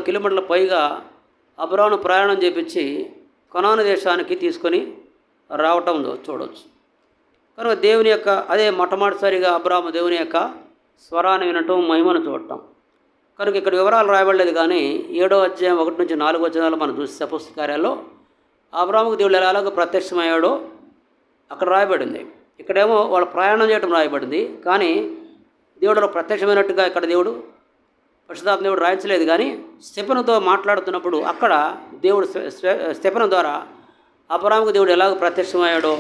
కిలోమీటర్ల పైగా అబ్రామును ప్రయాణం చేపించి కనాను దేశానికి తీసుకొని రావటం చూడవచ్చు. కనుక దేవుని యొక్క అదే మొట్టమొదటిసారిగా అబ్రాము దేవుని యొక్క స్వరాన్ని వినటం, మహిమను చూడటం. కనుక ఇక్కడ వివరాలు రాయబడలేదు, కానీ 7వ అధ్యాయం 1 నుంచి 4 వచనాలు మనం చూస్తే అపోస్తల కార్యాల్లో అబ్రాముకు దేవుడు ఎలాగో ప్రత్యక్షమయ్యాడో అక్కడ రాయబడింది. ఇక్కడేమో వాళ్ళు ప్రయాణం చేయడం రాయబడింది, కానీ దేవుడు ప్రత్యక్షమైనట్టుగా ఇక్కడ దేవుడు పరిశుద్ధాత్మ దేవుడు రాయించలేదు. కానీ స్టెఫెనుతో మాట్లాడుతున్నప్పుడు అక్కడ దేవుడు స్టెఫెను ద్వారా అబ్రాముకు దేవుడు ఎలాగో ప్రత్యక్షమయ్యాడో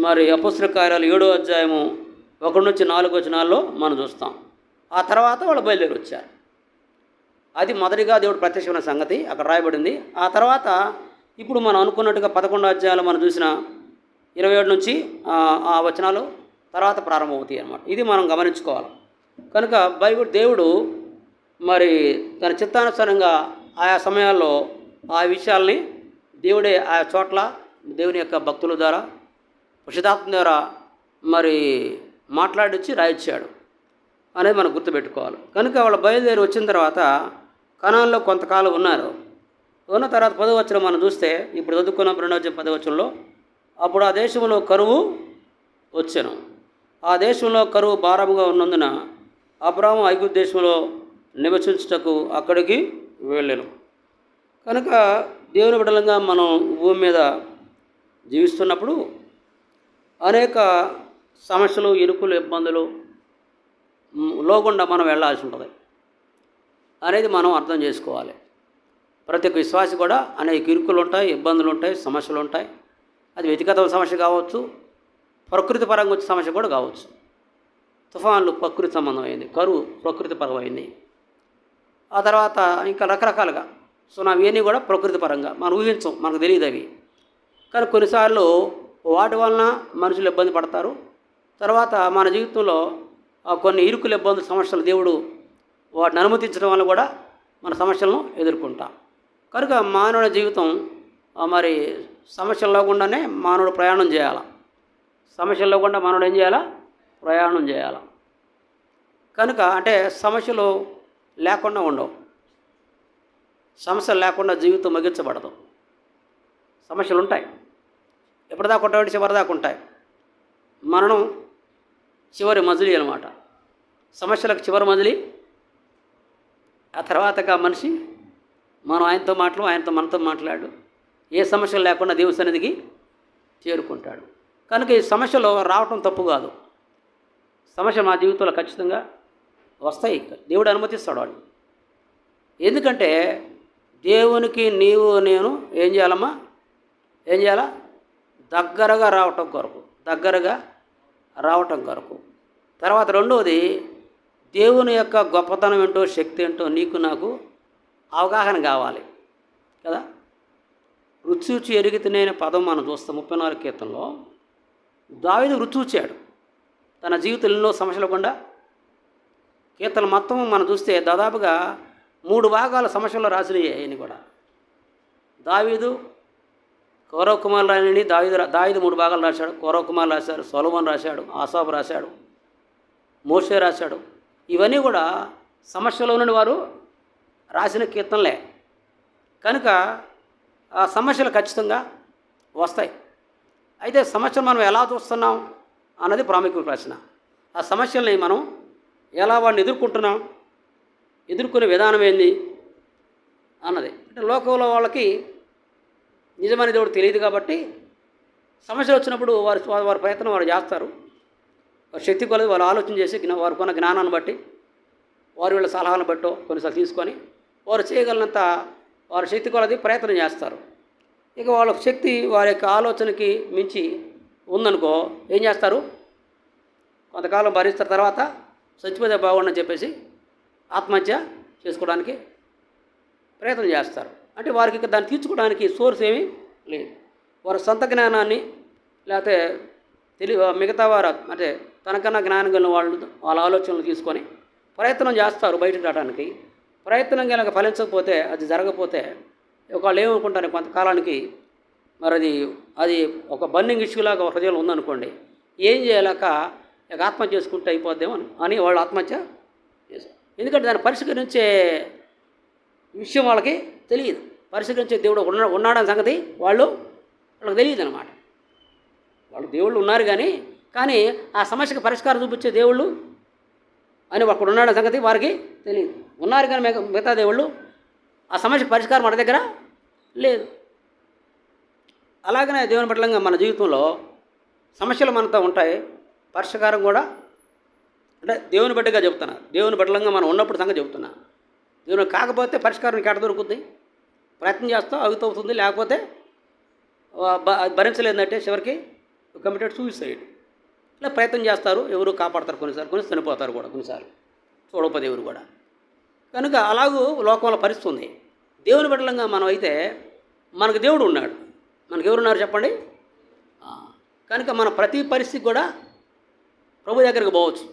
మరి అపోస్తల కార్యాలు 7వ అధ్యాయము 1 నుంచి 4 వచనాల్లో మనం చూస్తాం. ఆ తర్వాత వాళ్ళు బయలుదేరి వచ్చారు. అది మొదటిగా దేవుడు ప్రత్యక్షమైన సంగతి అక్కడ రాయబడింది. ఆ తర్వాత ఇప్పుడు మనం అనుకున్నట్టుగా 11వ అధ్యాయాలు మనం చూసిన 27 నుంచి ఆ వచనాలు తర్వాత ప్రారంభమవుతాయి అన్నమాట. ఇది మనం గమనించుకోవాలి. కనుక బైబిల్ దేవుడు మరి తన చిత్తానుసారంగా ఆయా సమయాల్లో ఆ విషయాల్ని దేవుడే ఆయా చోట్ల దేవుని యొక్క భక్తుల ద్వారా పరిశుద్ధాత్మ ద్వారా మరి మాట్లాడించి రాయించాడు అనేది మనం గుర్తుపెట్టుకోవాలి. కనుక వాళ్ళు బయలుదేరి వచ్చిన తర్వాత కనాన్లో కొంతకాలం ఉన్నారు. ఉన్న తర్వాత 10వ వచనం మనం చూస్తే ఇప్పుడు చదువుకున్న 2వ అధ్యాయం 10వ వచనంలో అప్పుడు ఆ దేశంలో కరువు వచ్చెను. ఆ దేశంలో కరువు భారముగా ఉన్నందున అబ్రాము ఐగుప్తు దేశంలో నివసించుటకు అక్కడికి వెళ్ళెను. కనుక దేవుని బిడ్డలంగా మనం భూమి మీద జీవిస్తున్నప్పుడు అనేక సమస్యలు, ఇరుకులు, ఇబ్బందులు లోగుండా మనం వెళ్ళాల్సి ఉంటుంది అనేది మనం అర్థం చేసుకోవాలి. ప్రతి ఒక్క విశ్వాసి కూడా అనేక ఇరుకులు ఉంటాయి, ఇబ్బందులు ఉంటాయి, సమస్యలు ఉంటాయి. అది వ్యక్తిగత సమస్య కావచ్చు, ప్రకృతి పరంగా వచ్చే సమస్య కూడా కావచ్చు. తుఫాన్లు ప్రకృతి సంబంధమైంది, కరువు ప్రకృతి పరమైంది. ఆ తర్వాత ఇంకా రకరకాలుగా సునామీ ఇవన్నీ కూడా ప్రకృతి పరంగా మనం ఊహించం, మనకు తెలియదు అవి. కానీ కొన్నిసార్లు వాటి వలన మనుషులు ఇబ్బంది పడతారు. తర్వాత మన జీవితంలో కొన్ని ఇరుకులు, ఇబ్బందులు, సమస్యలు దేవుడు వాటిని అనుమతించడం వల్ల కూడా మన సమస్యలను ఎదుర్కొంటాం. కనుక మానవుడి జీవితం మరి సమస్యలు లేకుండానే మానవుడు ప్రయాణం చేయాలి. సమస్యలు లేకుండా మానవుడు ఏం చేయాలా? ప్రయాణం చేయాలి. కనుక అంటే సమస్యలు లేకుండా ఉండవు, సమస్యలు లేకుండా జీవితం ముగించబడదు. సమస్యలు ఉంటాయి, ఎప్పటిదాకా ఉంటాయి, చివరిదాకా ఉంటాయి. మరణం చివరి మజిలీ అనమాట. సమస్యలకు చివరి మజిలీ. ఆ తర్వాతగా మనిషి మనం ఆయనతో మనతో మాట్లాడు ఏ సమస్యలు లేకుండా దేవుని సన్నిధికి చేరుకుంటాడు. కనుక ఈ సమస్యలు రావటం తప్పు కాదు. సమస్యలు మా జీవితంలో ఖచ్చితంగా వస్తాయి, దేవుడు అనుమతిస్తాడు వాడు. ఎందుకంటే దేవునికి నీవు నేను ఏం చేయాలా? దగ్గరగా రావటం కొరకు. తర్వాత రెండవది, దేవుని యొక్క గొప్పతనం ఏంటో, శక్తి ఏంటో నీకు నాకు అవగాహన కావాలి కదా. రుచి ఎరిగితేనే పదం మనం చూస్తాం 34 కీర్తనలో. దావీదు రుచి చూచాడు తన జీవితంలో ఎన్నో సమస్యలు గుండా. కీర్తన మొత్తం మనం చూస్తే దాదాపుగా 3 భాగాల సమస్యల్లో రాసినవి అయ్యాయి కూడా. దావీదు కౌరవ కుమారులు రాయని దావీదు 3 భాగాలు రాశాడు. కౌరవ కుమారులు రాశాడు, సొలొమోను రాశాడు, ఆసాపు రాశాడు, మోషే రాశాడు. ఇవన్నీ కూడా సమస్యలో నుండి వారు రాసిన కీర్తనలే. కనుక ఆ సమస్యలు ఖచ్చితంగా వస్తాయి. అయితే సమస్యలు మనం ఎలా చూస్తున్నాం అన్నది ప్రాముఖ్యమైన ప్రశ్న. ఆ సమస్యల్ని మనం ఎలా వాడిని ఎదుర్కొంటున్నాం, ఎదుర్కొనే విధానం ఏంది అన్నది. అంటే లోకంలో వాళ్ళకి నిజమైన దేవుడు తెలియదు కాబట్టి సమస్యలు వచ్చినప్పుడు వారి ప్రయత్నం వారు చేస్తారు. వారి శక్తి కొలది వాళ్ళు ఆలోచన చేసి వారికి జ్ఞానాన్ని బట్టి వారి వీళ్ళ సలహాలను బట్టో కొన్నిసార్లు తీసుకొని వారు చేయగలిగినంత వారి శక్తి కొలది ప్రయత్నం చేస్తారు. ఇక వాళ్ళ శక్తి వారి యొక్క ఆలోచనకి మించి ఉందనుకో ఏం చేస్తారు? కొంతకాలం భరిస్తారు, తర్వాత చచ్చిపోతే బాగుండని చెప్పేసి ఆత్మహత్య చేసుకోవడానికి ప్రయత్నం చేస్తారు. అంటే వారికి దాన్ని తీర్చుకోవడానికి సోర్స్ ఏమీ లేదు. వారి సొంత జ్ఞానాన్ని లేకపోతే మిగతా వారు అంటే తనకన్నా జ్ఞానం కలిగిన వాళ్ళ ఆలోచనలు తీసుకొని ప్రయత్నం చేస్తారు బయటకు రావడానికి. ప్రయత్నం కనుక ఫలించకపోతే, అది జరగకపోతే ఒకళ్ళు ఏమనుకుంటారు, కొంతకాలానికి మరి అది ఒక బర్నింగ్ ఇష్యూలాగా హృదయంలో ఉందనుకోండి, ఏం చేయలేక ఇక ఆత్మహత్య చేసుకుంటే అయిపోద్దేమో అని వాళ్ళు ఆత్మహత్య చేశారు. ఎందుకంటే దాన్ని పరిష్కరించే ఈ విషయం వాళ్ళకి తెలియదు. పరిశీలించే దేవుడు ఉన్నాడని సంగతి వాళ్ళకి తెలియదు అనమాట. వాళ్ళు దేవుళ్ళు ఉన్నారు కానీ ఆ సమస్యకు పరిష్కారం చూపించే దేవుళ్ళు అని అక్కడ ఉన్నాడని సంగతి వారికి తెలియదు. ఉన్నారు కానీ మిగతా దేవుళ్ళు ఆ సమస్యకు పరిష్కారం మన దగ్గర లేదు. అలాగనే దేవుని పట్లంగా మన జీవితంలో సమస్యలు మనతో ఉంటాయి, పరిష్కారం కూడా అంటే దేవుని బట్టిగా చెప్తున్నా, దేవుని పట్లంగా మనం ఉన్నప్పుడు సంగతి చెబుతున్నా. దేవుని కాకపోతే పరిష్కారం ఎక్కడ దొరుకుతుంది? ప్రయత్నం చేస్తాం, అవుతుంది, లేకపోతే భరించలేదంటే చివరికి కమిటెడ్ సూసైడ్. ఇలా ప్రయత్నం చేస్తారు, ఎవరు కాపాడతారు, కొన్ని చనిపోతారు కూడా కొన్నిసార్లు, చూడకపోతే ఎవరు కూడా. కనుక అలాగూ లోకంలో పరిస్థితి ఉంది. దేవుని బిడ్డలంగా మనం అయితే మనకు దేవుడు ఉన్నాడు. మనకు ఎవరున్నారు చెప్పండి? కనుక మన ప్రతి పరిస్థితి కూడా ప్రభు దగ్గరికి పోవచ్చు.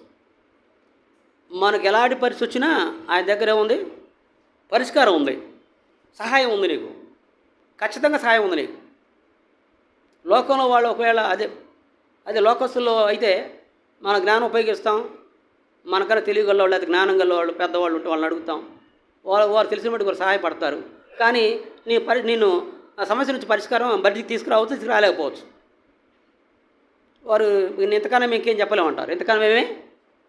మనకు ఎలాంటి పరిస్థితి వచ్చినా ఆయన దగ్గర ఏముంది? పరిష్కారం ఉంది, సహాయం ఉంది, నీకు ఖచ్చితంగా సహాయం ఉంది నీకు. లోకంలో వాళ్ళు ఒకవేళ అదే లోకస్తుల్లో అయితే మన జ్ఞానం ఉపయోగిస్తాం, మనకన్నా తెలియగల వాళ్ళు, అయితే జ్ఞానం గల వాళ్ళు, పెద్దవాళ్ళు ఉంటే వాళ్ళని అడుగుతాం, వారు తెలిసిన బట్టి వారు సహాయపడతారు. కానీ నేను ఆ సమస్య నుంచి పరిష్కారం బయటికి తీసుకురాలేకపోవచ్చు. వారు ఇంతకన్నా ఇంకేం చెప్పలేమంటారు, ఇంతకన్నా మేమే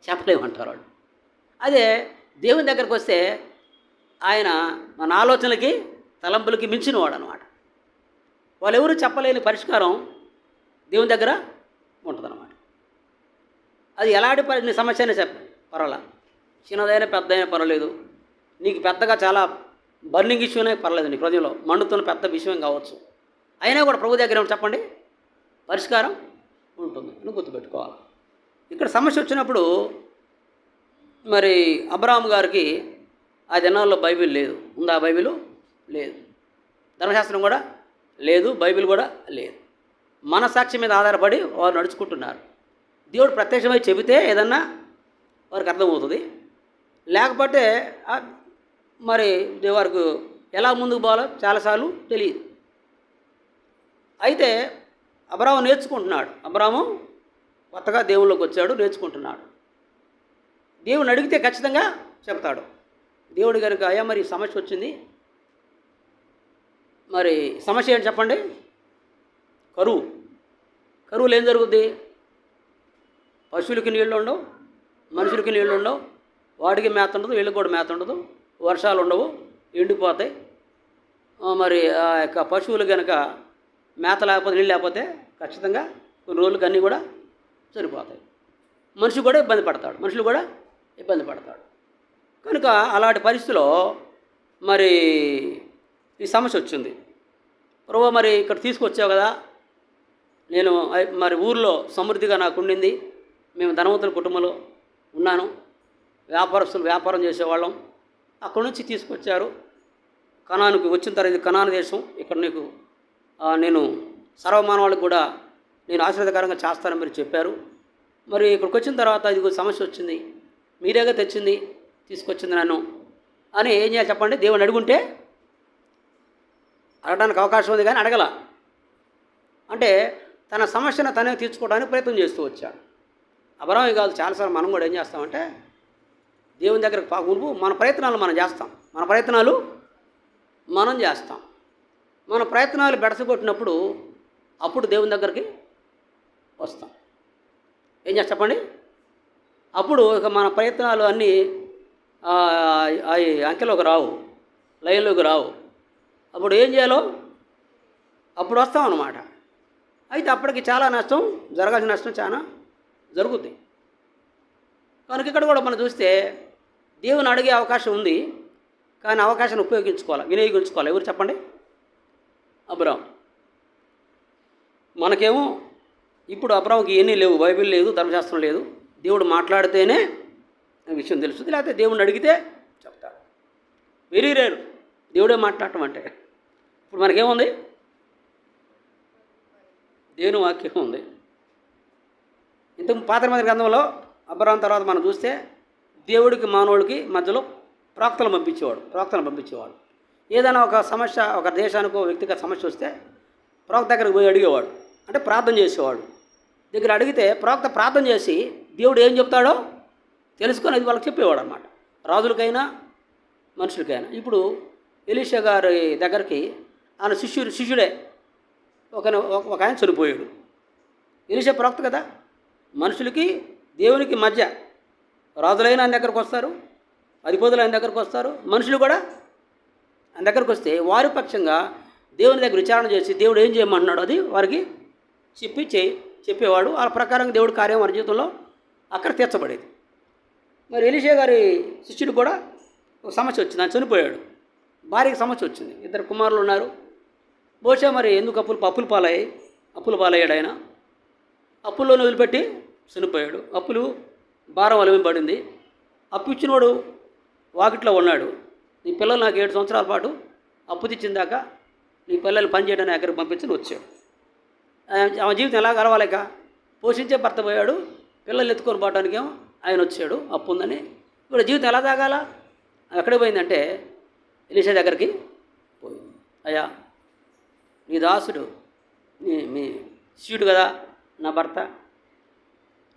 చెప్పలేమంటారు వాళ్ళు. అదే దేవుని దగ్గరకు వస్తే ఆయన మన ఆలోచనలకి తలంపులకి మించినవాడు అనమాట. వాళ్ళు ఎవరు చెప్పలేని పరిష్కారం దేవుని దగ్గర ఉంటుందన్నమాట. అది ఎలాంటి నీ సమస్య అయినా పర్వాలా, చిన్నదైనా పెద్దదైనా పర్వాలేదు, నీకు పెద్దగా చాలా బర్నింగ్ ఇష్యూనే పర్లేదు, నీ హృదయంలో మండుతున్న పెద్ద విషయం కావచ్చు, అయినా కూడా ప్రభు దగ్గర చెప్పండి పరిష్కారం ఉంటుంది అని గుర్తుపెట్టుకోవాలి. ఇక్కడ సమస్య వచ్చినప్పుడు మరి అబ్రహాము గారికి ఆ దినాల్లో బైబిల్ లేదు. ఉందా బైబిల్? లేదు. ధర్మశాస్త్రం కూడా లేదు, బైబిల్ కూడా లేదు. మనసాక్షి మీద ఆధారపడి వారు నడుచుకుంటున్నారు. దేవుడు ప్రత్యక్షమై చెబితే ఏదన్నా వారికి అర్థమవుతుంది, లేకపోతే మరి వారికి ఎలా ముందుకు పోవాలో చాలాసార్లు తెలియదు. అయితే అబ్రహాము నేర్చుకుంటున్నాడు. అబ్రహాము కొత్తగా దేవుళ్ళలోకి వచ్చాడు, నేర్చుకుంటున్నాడు. దేవుని అడిగితే ఖచ్చితంగా చెప్తాడు. దేవుడు కనుక అయ్యా మరి సమస్య వచ్చింది, మరి సమస్య ఏంటి చెప్పండి? కరువులు ఏం జరుగుద్ది? పశువులకి నీళ్ళు ఉండవు, మనుషులకి నీళ్ళు ఉండవు, వాడికి మేత ఉండదు, వీళ్ళకి కూడా మేత ఉండదు, వర్షాలు ఉండవు, ఎండిపోతాయి. మరి ఆ యొక్క పశువులు కనుక మేత లేకపోతే, నీళ్ళు లేకపోతే ఖచ్చితంగా కొన్ని రోజులకి అన్నీ కూడా సరిపోతాయి. మనుషులు కూడా ఇబ్బంది పడతాడు. కనుక అలాంటి పరిస్థితిలో మరి ఈ సమస్య వచ్చింది. ప్రభు మరి ఇక్కడ తీసుకొచ్చావు కదా, నేను మరి ఊర్లో సమృద్ధిగా నాకు ఉండింది, మేము ధనవంతుల కుటుంబంలో ఉన్నాను, వ్యాపారస్తులు వ్యాపారం చేసేవాళ్ళం, అక్కడి నుంచి తీసుకొచ్చారు కనానుకి వచ్చిన తర్వాత, ఇది కనాను దేశం, ఇక్కడ నీకు నేను సర్వమానవాళ్ళకి కూడా నేను ఆశీర్వాదకరంగా చేస్తానని మీరు చెప్పారు. మరి ఇక్కడికి వచ్చిన తర్వాత ఇది సమస్య వచ్చింది, మీరేగా తీసుకొచ్చింది నన్ను అని ఏం చేయాలి చెప్పండి? దేవుని అడుగుంటే అడగడానికి అవకాశం ఉంది, కానీ అడగల. అంటే తన సమస్యను తనే తీర్చుకోవడానికి ప్రయత్నం చేస్తూ వచ్చాడు. అబ్రహామే కాదు, చాలాసార్లు మనం కూడా ఏం చేస్తామంటే దేవుని దగ్గరకు మన ప్రయత్నాలు మనం చేస్తాం. మన ప్రయత్నాలు బెడసగొట్టినప్పుడు అప్పుడు దేవుని దగ్గరికి వస్తాం. ఏం చేస్తా చెప్పండి? అప్పుడు ఇక మన ప్రయత్నాలు అన్నీ అంకెలోకి రావు, లైన్లోకి రావు. అప్పుడు ఏం చేయాలో అప్పుడు వస్తాం అన్నమాట. అయితే అప్పటికి చాలా నష్టం, జరగాల్సిన నష్టం చాలా జరుగుద్ది. కనుక ఇక్కడ కూడా మనం చూస్తే దేవుని అడిగే అవకాశం ఉంది, కానీ అవకాశాన్ని వినియోగించుకోవాలి. ఎవరు చెప్పండి? అబ్రహాము. మనకేమో ఇప్పుడు అబ్రహాముకి ఇవన్నీ లేవు, బైబిల్ లేదు, ధర్మశాస్త్రం లేదు. దేవుడు మాట్లాడితేనే విషయం తెలుస్తుంది, లేకపోతే దేవుడిని అడిగితే చెప్తాడు. వెరీ రేరు దేవుడే మాట్లాడటం అంటే. ఇప్పుడు మనకేముంది? దేవుని వాక్యం ఉంది. ఇంతకు పాత నిబంధన గ్రంథంలో అబ్రహాము తర్వాత మనం చూస్తే దేవుడికి మానవుడికి మధ్యలో ప్రవక్తలను పంపించేవాడు. ఏదైనా ఒక సమస్య, ఒక దేశానికి, ఒక వ్యక్తిగత సమస్య వస్తే ప్రవక్త దగ్గరికి పోయి అడిగేవాడు, అంటే ప్రార్థన చేసేవాడు. దగ్గర అడిగితే ప్రవక్త ప్రార్థన చేసి దేవుడు ఏం చెప్తాడో తెలుసుకొని అది వాళ్ళకి చెప్పేవాడు అన్నమాట, రాజులకైనా మనుషులకైనా. ఇప్పుడు ఎలీషా గారి దగ్గరికి ఆయన శిష్యుడే ఒక ఒక ఆయన చనిపోయాడు. ఎలీషా ప్రవక్త కదా, మనుషులకి దేవునికి మధ్య. రాజులైన ఆయన దగ్గరకు వస్తారు, అధిపతులు ఆయన దగ్గరకు వస్తారు, మనుషులు కూడా ఆయన దగ్గరకు వస్తే వారి పక్షంగా దేవుని దగ్గర విచారణ చేసి దేవుడు ఏం చేయమన్నాడు అది వారికి చెప్పేవాడు. ఆ ప్రకారంగా దేవుడి కార్యం వారి జీవితంలో అక్కడ తీర్చబడేది. మరి ఎలీషా గారి శిష్యుడు కూడా ఒక సమస్య వచ్చింది, ఆయన చనిపోయాడు. భార్యకి సమస్య వచ్చింది, 2 కుమారులు ఉన్నారు. బహుశా మరి ఎందుకు అప్పులు పాలయ్యాడు ఆయన. అప్పుల్లోనే వదిలిపెట్టి చనిపోయాడు. అప్పులు భారం వలమి పడింది. అప్పు ఇచ్చినవాడు వాకిట్లో ఉన్నాడు. నీ పిల్లలు నాకు 7 సంవత్సరాల పాటు అప్పు తెచ్చిందాకా నీ పిల్లలు పని చేయడానికి ఎక్కడికి పంపించని వచ్చాడు. ఆమె జీవితం ఎలా గడవాలేక పోషించే భర్త పోయాడు, పిల్లలు ఎత్తుకొని పోవడానికి ఏమో ఆయన వచ్చాడు అప్పు ఉందని. ఇప్పుడు జీవితం ఎలా తాగాల? ఎక్కడికి పోయిందంటే ఎలీషా దగ్గరికి పోయింది. అయ్యా, నీ దాసుడు మీ శిష్యుడు కదా, నా భర్త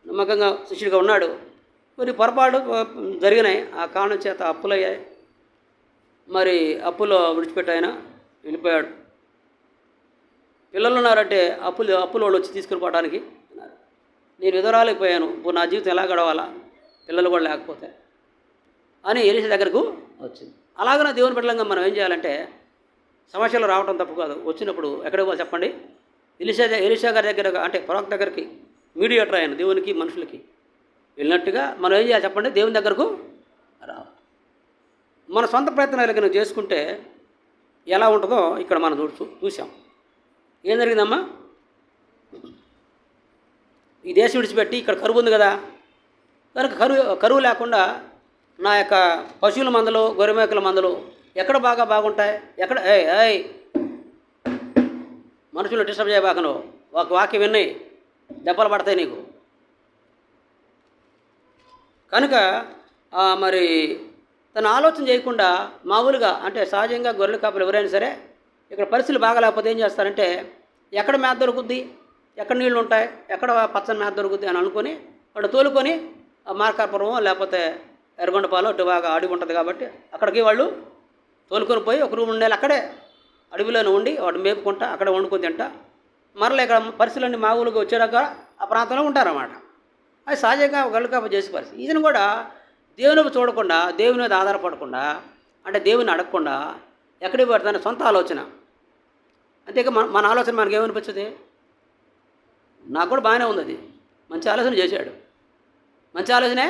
నమ్మకంగా శిష్యుడిగా ఉన్నాడు. కొన్ని పొరపాటు జరిగినాయి, ఆ కారణం చేత అప్పులయ్యాయి. మరి అప్పులో విడిచిపెట్టి ఆయన వెళ్ళిపోయాడు. పిల్లలు ఉన్నారంటే అప్పులు వాళ్ళు వచ్చి తీసుకుని పోవడానికి ఉన్నారు. నేను విధవరాలైపోయాను, ఇప్పుడు నా జీవితం ఎలా గడవాలా, పిల్లలు కూడా లేకపోతే అని ఎలీషా దగ్గరకు వచ్చింది. అలాగనే దేవుని బిడ్డలంగా మనం ఏం చేయాలంటే సమస్యలు రావటం తప్పు కాదు. వచ్చినప్పుడు ఎక్కడికి పోవాలి చెప్పండి? ఎలీషా గారి దగ్గర, అంటే ప్రవక్త దగ్గరికి, మీడియేటర్ ఆయన దేవునికి మనుషులకి వెళ్ళినట్టుగా మనం ఏం చేయాలి చెప్పండి? దేవుని దగ్గరకు రావాలి. మన సొంత ప్రయత్నాలు కనుక చేసుకుంటే ఎలా ఉంటుందో ఇక్కడ మనం చూసాం. ఏం జరిగిందమ్మా? ఈ దేశం విడిచిపెట్టి ఇక్కడ కరువు ఉంది కదా, కనుక కరువు లేకుండా నా యొక్క పశువుల మందలు, గొర్రెమేకల మందలు ఎక్కడ బాగుంటాయి? ఎక్కడ మనుషులు డిస్టర్బ్ చేయబాకను, ఒక వాక్యం విన్నాయి దెబ్బలు పడతాయి నీకు. కనుక మరి తను ఆలోచన చేయకుండా మామూలుగా, అంటే సహజంగా గొర్రెల కాపులు ఎవరైనా సరే ఇక్కడ పరిస్థితులు బాగాలేకపోతే ఏం చేస్తారంటే ఎక్కడ మేత దొరుకుద్ది, ఎక్కడ నీళ్ళు ఉంటాయి, ఎక్కడ పచ్చని మేత దొరుకుద్ది అని అనుకొని వాడు తోలుకొని మార్కాపురం లేకపోతే ఎర్రగొండపాలెం అటు బాగా అడవి ఉంటుంది కాబట్టి అక్కడికి వాళ్ళు తోలుకొని పోయి ఒక 2-3 నెలలు అక్కడే అడవిలోనే ఉండి వాడు మేపుకుంటా అక్కడ వండుకొని తింటా మరలా ఇక్కడ పరిస్థితులన్నీ మామూలుగా వచ్చాక ఆ ప్రాంతంలో ఉంటారన్నమాట. అది సహజంగా గొర్రెల కాపు చేసే పరిస్థితి. ఈయన కూడా దేవుని చూడకుండా, దేవుని మీద ఆధారపడకుండా, అంటే దేవుని అడగకుండా ఎక్కడికి పడుతుంది సొంత ఆలోచన. అంతేకా మన ఆలోచన మనకి ఏమనిపించదు? నాకు కూడా బాగానే ఉంది, అది మంచి ఆలోచన చేశాడు, మంచి ఆలోచనే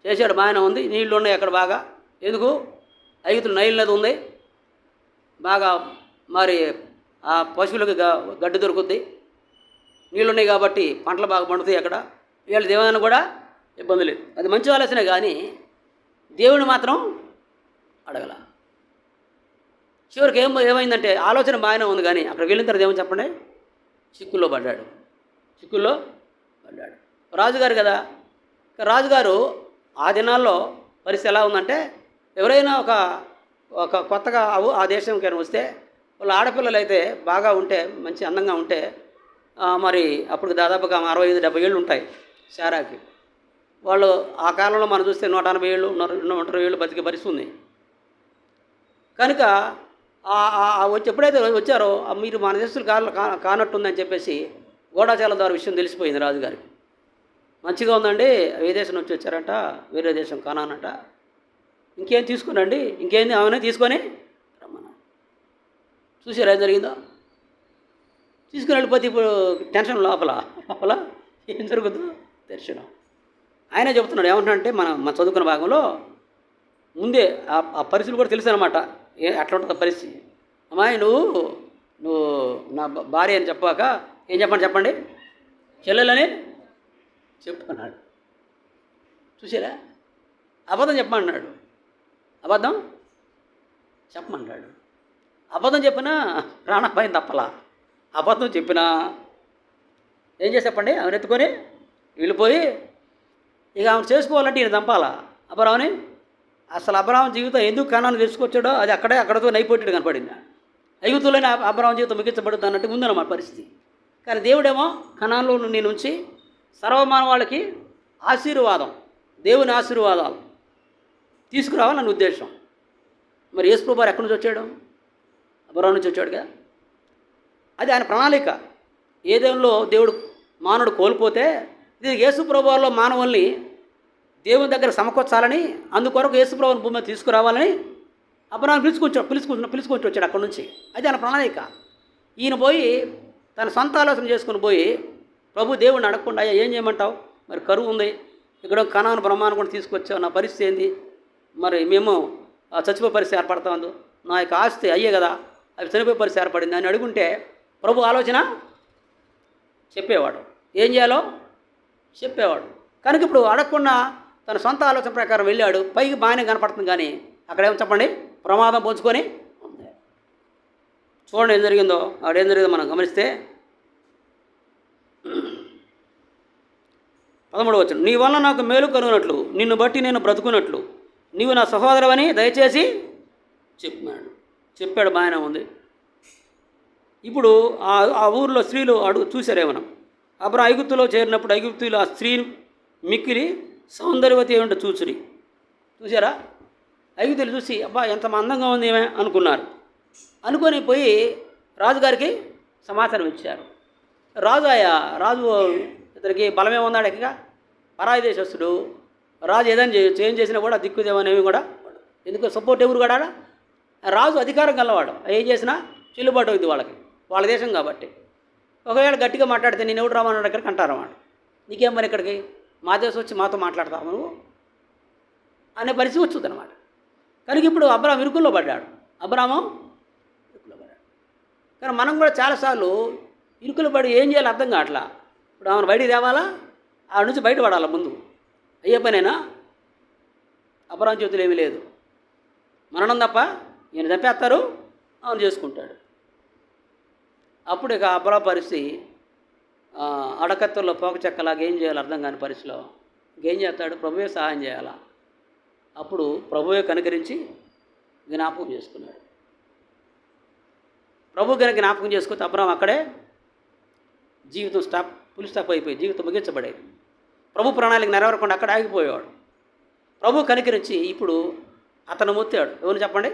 చేశాడు, బాగానే ఉంది. నీళ్ళు ఉన్నాయి అక్కడ బాగా, ఎందుకు ఐగుతులు నైల్ నది ఉంది బాగా, మరి ఆ పశువులకు గడ్డి దొరుకుద్ది, నీళ్ళు ఉన్నాయి కాబట్టి పంటలు బాగా పండుతాయి అక్కడ, వీళ్ళ దేవాన్ని కూడా ఇబ్బంది లేదు. అది మంచి ఆలోచనే, కానీ దేవుని మాత్రం అడగల. చివరికి ఏమైందంటే ఆలోచన బాగానే ఉంది, కానీ అక్కడ వెళ్ళిన తర్వాత ఏమని చెప్పండి? చిక్కుల్లో పడ్డాడు. రాజుగారు కదా, రాజుగారు ఆ దినాల్లో పరిస్థితి ఎలా ఉందంటే ఎవరైనా ఒక కొత్తగా ఆ దేశంకి వస్తే వాళ్ళ ఆడపిల్లలు అయితే బాగా ఉంటే, మంచి అందంగా ఉంటే, మరి అప్పుడు దాదాపుగా 65-70 ఏళ్ళు ఉంటాయి శారాకి. వాళ్ళు ఆ కాలంలో మనం చూస్తే 180 ఏళ్ళు 120 ఏళ్ళు బతికే పరిస్థితి ఉంది. కనుక ఎప్పుడైతే వచ్చారో మీరు మన దేశస్తులు కానట్టుందని చెప్పేసి గూఢచారుల ద్వారా విషయం తెలిసిపోయింది రాజుగారికి. మంచిగా ఉందండి, ఏ దేశం నుంచి వచ్చారంట, వేరే దేశం కానానంట, ఇంకేం తీసుకునండి, ఇంకేంది ఆమెనే తీసుకొని రమ్మన్నా. చూసారా ఏం జరిగిందో? తీసుకుని వెళ్ళిపోతే ఇప్పుడు టెన్షన్ లోపల ఏం జరుగుతుందో దర్శనం. ఆయనే చెబుతున్నాడు, ఏమంటున్నాడంటే మన చదువుకున్న భాగంలో ముందే ఆ పరిస్థితులు కూడా తెలుసు అనమాట, అట్లా ఉంటుంది పరిస్థితి. అమ్మాయి నువ్వు నా భార్య అని చెప్పాక ఏం చెప్పండి చెల్లెలని చెప్పుకున్నాడు. చూసారా? అబద్ధం చెప్పమన్నాడు, అబద్ధం చెప్పమన్నాడు. అబద్ధం చెప్పినా ప్రాణాపాయం తప్పలా. అబద్ధం చెప్పినా ఏం చేసి చెప్పండి? ఆమెను ఎత్తుకొని వెళ్ళిపోయి ఇక ఆమెను చేసుకోవాలంటే ఈయన చంపాలా అబ్రాహాముని. అసలు అబ్రాహాం జీవితం ఎందుకు కానాన్ని తెలుసుకొచ్చాడో అది అక్కడతో నైపోయాడు కనపడింది. ఐగుప్తులోనే అబ్రాహాం జీవితం ముగించబడుతుంది అన్నట్టు ఉందన్నమాట పరిస్థితి. కానీ దేవుడేమో కనాన్లో నేను ఉంచి సర్వమానవాళ్ళకి ఆశీర్వాదం, దేవుని ఆశీర్వాదాలు తీసుకురావాలని ఉద్దేశం. మరి యేసు ప్రభువారు ఎక్కడి నుంచి వచ్చాడు? అబ్రహాము నుంచి వచ్చాడు కదా. అది ఆయన ప్రణాళిక. ఏదేంలో దేవుడు మానవుడు కోల్పోతే ఇది యేసు ప్రభువారిలో మానవుల్ని దేవుని దగ్గర సమకూర్చాలని, అందుకొరకు యేసు ప్రభువుని భూమి మీద తీసుకురావాలని అబ్రహాము పిలుచుకొని వచ్చాడు అక్కడి నుంచి. అది ఆయన ప్రణాళిక. ఈయన పోయి తన సొంత ఆలోచన చేసుకుని పోయి ప్రభు దేవుడిని అడగకుండా, అయ్యా ఏం చేయమంటావు, మరి కరువు ఉంది, ఇక్కడ కనాను బ్రహ్మాను కూడా తీసుకొచ్చావు, నా పరిస్థితి ఏంది, మరి మేము చచ్చిపోయే పరిస్థితి ఏర్పడతాం, నా యొక్క ఆస్తి అయ్యే కదా అవి చనిపోయే పరిస్థితి ఏర్పడింది అని అడుగుంటే ప్రభు ఆలోచన చెప్పేవాడు, ఏం చేయాలో చెప్పేవాడు. కనుక ఇప్పుడు అడగకుండా తన సొంత ఆలోచన ప్రకారం వెళ్ళాడు. పైకి బాగానే కనపడుతుంది, కానీ అక్కడేమో చెప్పండి ప్రమాదం పొంచుకొని ఉంది. చూడండి ఏం జరిగిందో. అక్కడేం జరిగిందో మనం గమనిస్తే 13వ వచనం, నీ వల్ల నాకు మేలు కలుగునట్లు, నిన్ను బట్టి నేను బ్రతుకున్నట్లు నీవు నా సహోదరవని దయచేసి చెప్పాడు. బాగానే ఉంది. ఇప్పుడు ఆ ఊరిలో స్త్రీలు చూశారేమన్నా, అబ్రాము ఐగుప్తులో చేరినప్పుడు ఐగుప్తులు ఆ స్త్రీని మిక్కిలి సౌందర్యవతి ఏమిటో చూసారా? ఐగుప్తులు చూసి అబ్బా ఎంత అందంగా ఉంది ఏమే అనుకున్నారు. అనుకొని పోయి రాజుగారికి సమాచారం ఇచ్చారు. రాజు ఇతనికి బలమే ఉన్నాడు, ఎక్కగా పరాయి దేశస్తుడు, రాజు ఏదైనా చేయొచ్చు, ఏం చేసినా కూడా దిక్కుదేమనేవి కూడా, ఎందుకు సపోర్ట్ ఎవరు కూడా రాజు అధికారం గలవాడు, ఏం చేసినా చెల్లుబాటు అవుతుంది వాళ్ళ దేశం కాబట్టి. ఒకవేళ గట్టిగా మాట్లాడితే నేను ఎవడు రామన్నాడు దగ్గరికి అంటారన్నమాట, నీకేం మరి ఇక్కడికి మా దేశం వచ్చి మాతో మాట్లాడతావు నువ్వు అనే పరిస్థితి వచ్చింది అనమాట. కనుక ఇప్పుడు అబ్రాము ఇరుకుల్లో పడ్డాడు. కానీ మనం కూడా చాలాసార్లు ఇరుకులు పడి ఏం చేయాలో అర్థం కావట్లా. ఇప్పుడు ఆమెను బయటికి తేవాలా, ఆ నుంచి బయట పడాలా, ముందు అయ్యే పనేనా? అబ్రాము చేతులు ఏమీ లేదు, మరణం తప్ప. ఈయన చంపేస్తారు, ఆమెను చేసుకుంటాడు. అప్పుడు ఇక అబ్రాము పరిస్థితి అడకత్తల్లో పోక చెక్కలాగా ఏం చేయాలో అర్థం కాని పరిస్థితిలో ఇంకేం చేస్తాడు, ప్రభువే సహాయం చేయాలా. అప్పుడు ప్రభువే కనుకరించి జ్ఞాపకం చేసుకున్నాడు. ప్రభు కనుక జ్ఞాపకం చేసుకుంటే అబ్రాము అక్కడే జీవితం ఫుల్ స్టాప్ అయిపోయి జీవితం ముగించబడేది. ప్రభు ప్రణాళిక నెరవేరకుండా అక్కడ ఆగిపోయేవాడు. ప్రభు కనికరించి ఇప్పుడు అతను మొత్తాడు. ఎవరు చెప్పండి?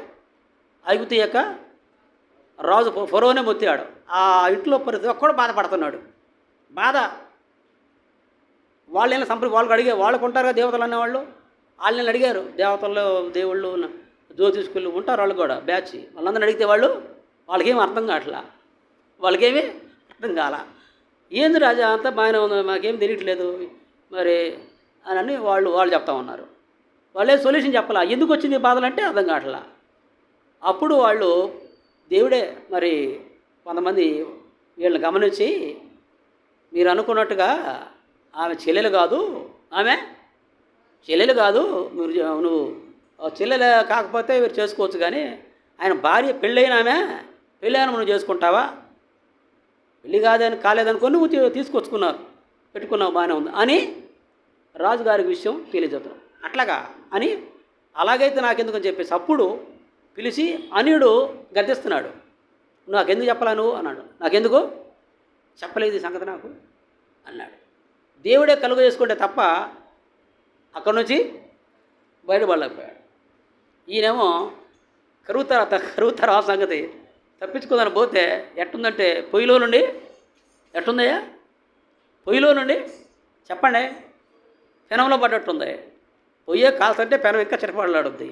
ఐగుప్తు యొక్క రాజు ఫరోనే మొత్తాడు. ఆ ఇంట్లో ప్రతి ఒక్కడు బాధపడుతున్నాడు. బాధ వాళ్ళని వాళ్ళకి అడిగే, వాళ్ళకు ఉంటారు కదా దేవతలు అనేవాళ్ళు, వాళ్ళని అడిగారు. దేవతల్లో దేవుళ్ళు జ్యోతిష్కులు ఉంటారు, వాళ్ళు కూడా బ్యాచ్. వాళ్ళందరిని అడిగితే వాళ్ళకేమీ అర్థం కావట్లా, వాళ్ళకేమీ అర్థం కాల. ఏంది రాజా అంతా బాగానే ఉంది, మాకేం తెలియట్లేదు మరి అని వాళ్ళు చెప్తా ఉన్నారు. వాళ్ళే సొల్యూషన్ చెప్పాలా, ఎందుకు వచ్చింది బాధలు అంటే అర్థం కావట్లా. అప్పుడు వాళ్ళు దేవుడే మరి కొంతమంది వీళ్ళని గమనించి, మీరు అనుకున్నట్టుగా ఆమె చెల్లెలు కాదు, నువ్వు చెల్లెలు కాకపోతే మీరు చేసుకోవచ్చు, కానీ ఆయన భార్య పెళ్ళైన నువ్వు చేసుకుంటావా? పెళ్ళి కాలేదనుకొని నువ్వు తీసుకొచ్చుకున్నారు, పెట్టుకున్నావు, బాగానే ఉంది అని రాజుగారికి విషయం తెలియజేస్తాం. అట్లాగా అని అలాగైతే నాకెందుకని చెప్పేసి అప్పుడు పిలిచి అనియుడు గర్దిస్తున్నాడు. నాకెందుకు చెప్పలా నువ్వు అన్నాడు. నాకెందుకు చెప్పలేదు ఈ సంగతి నాకు అన్నాడు. దేవుడే కలుగు చేసుకుంటే తప్ప అక్కడి నుంచి బయటపడలేకపోయాడు. ఈయనేమో కరువు తర్వాత సంగతి తప్పించుకుందని పోతే ఎట్టుందంటే పొయ్యిలో నుండి ఎట్టుందయ్యా, పొయ్యిలో నుండి చెప్పండి పెనంలో పడ్డట్టుంది. పొయ్యే కాలుతుంటే పెనం ఇంకా చిరపట్లాడుద్ది,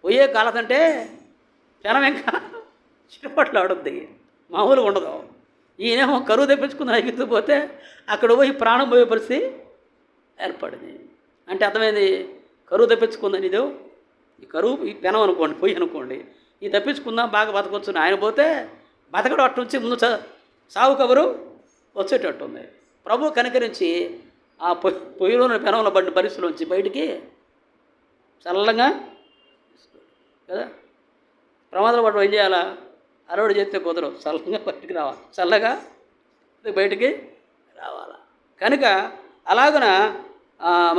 పొయ్యే కాలుతుంటే పెనం ఇంకా చిరపట్లాడుద్ది, మామూలుగా ఉండదు. ఈయనేమో కరువు తెప్పించుకుందని ఎగిరిపోతే అక్కడ పోయి ప్రాణం పోయే పరిస్థితి ఏర్పడింది. అంటే అర్థమైంది, కరువు తెప్పించుకుందని ఇదో ఈ కరువు ఈ పెనం అనుకోండి, పొయ్యి అనుకోండి, ఈ తప్పించుకుందాం బాగా బతకొచ్చు. ఆయన పోతే బతకడం అట్టు నుంచి ముందు సాగు కబరు వచ్చేటట్టు ఉంది. ప్రభు కనికరించి ఆ పొయ్యిలోని పెనంలో పడిన పరిస్థితుల్లోంచి బయటికి చల్లగా కదా. ప్రమాదాలు పడడం ఏం చేయాలా, అరవడి చేస్తే కుదరవు, చల్లగా బయటికి రావాలి, చల్లగా బయటికి రావాలా. కనుక అలాగున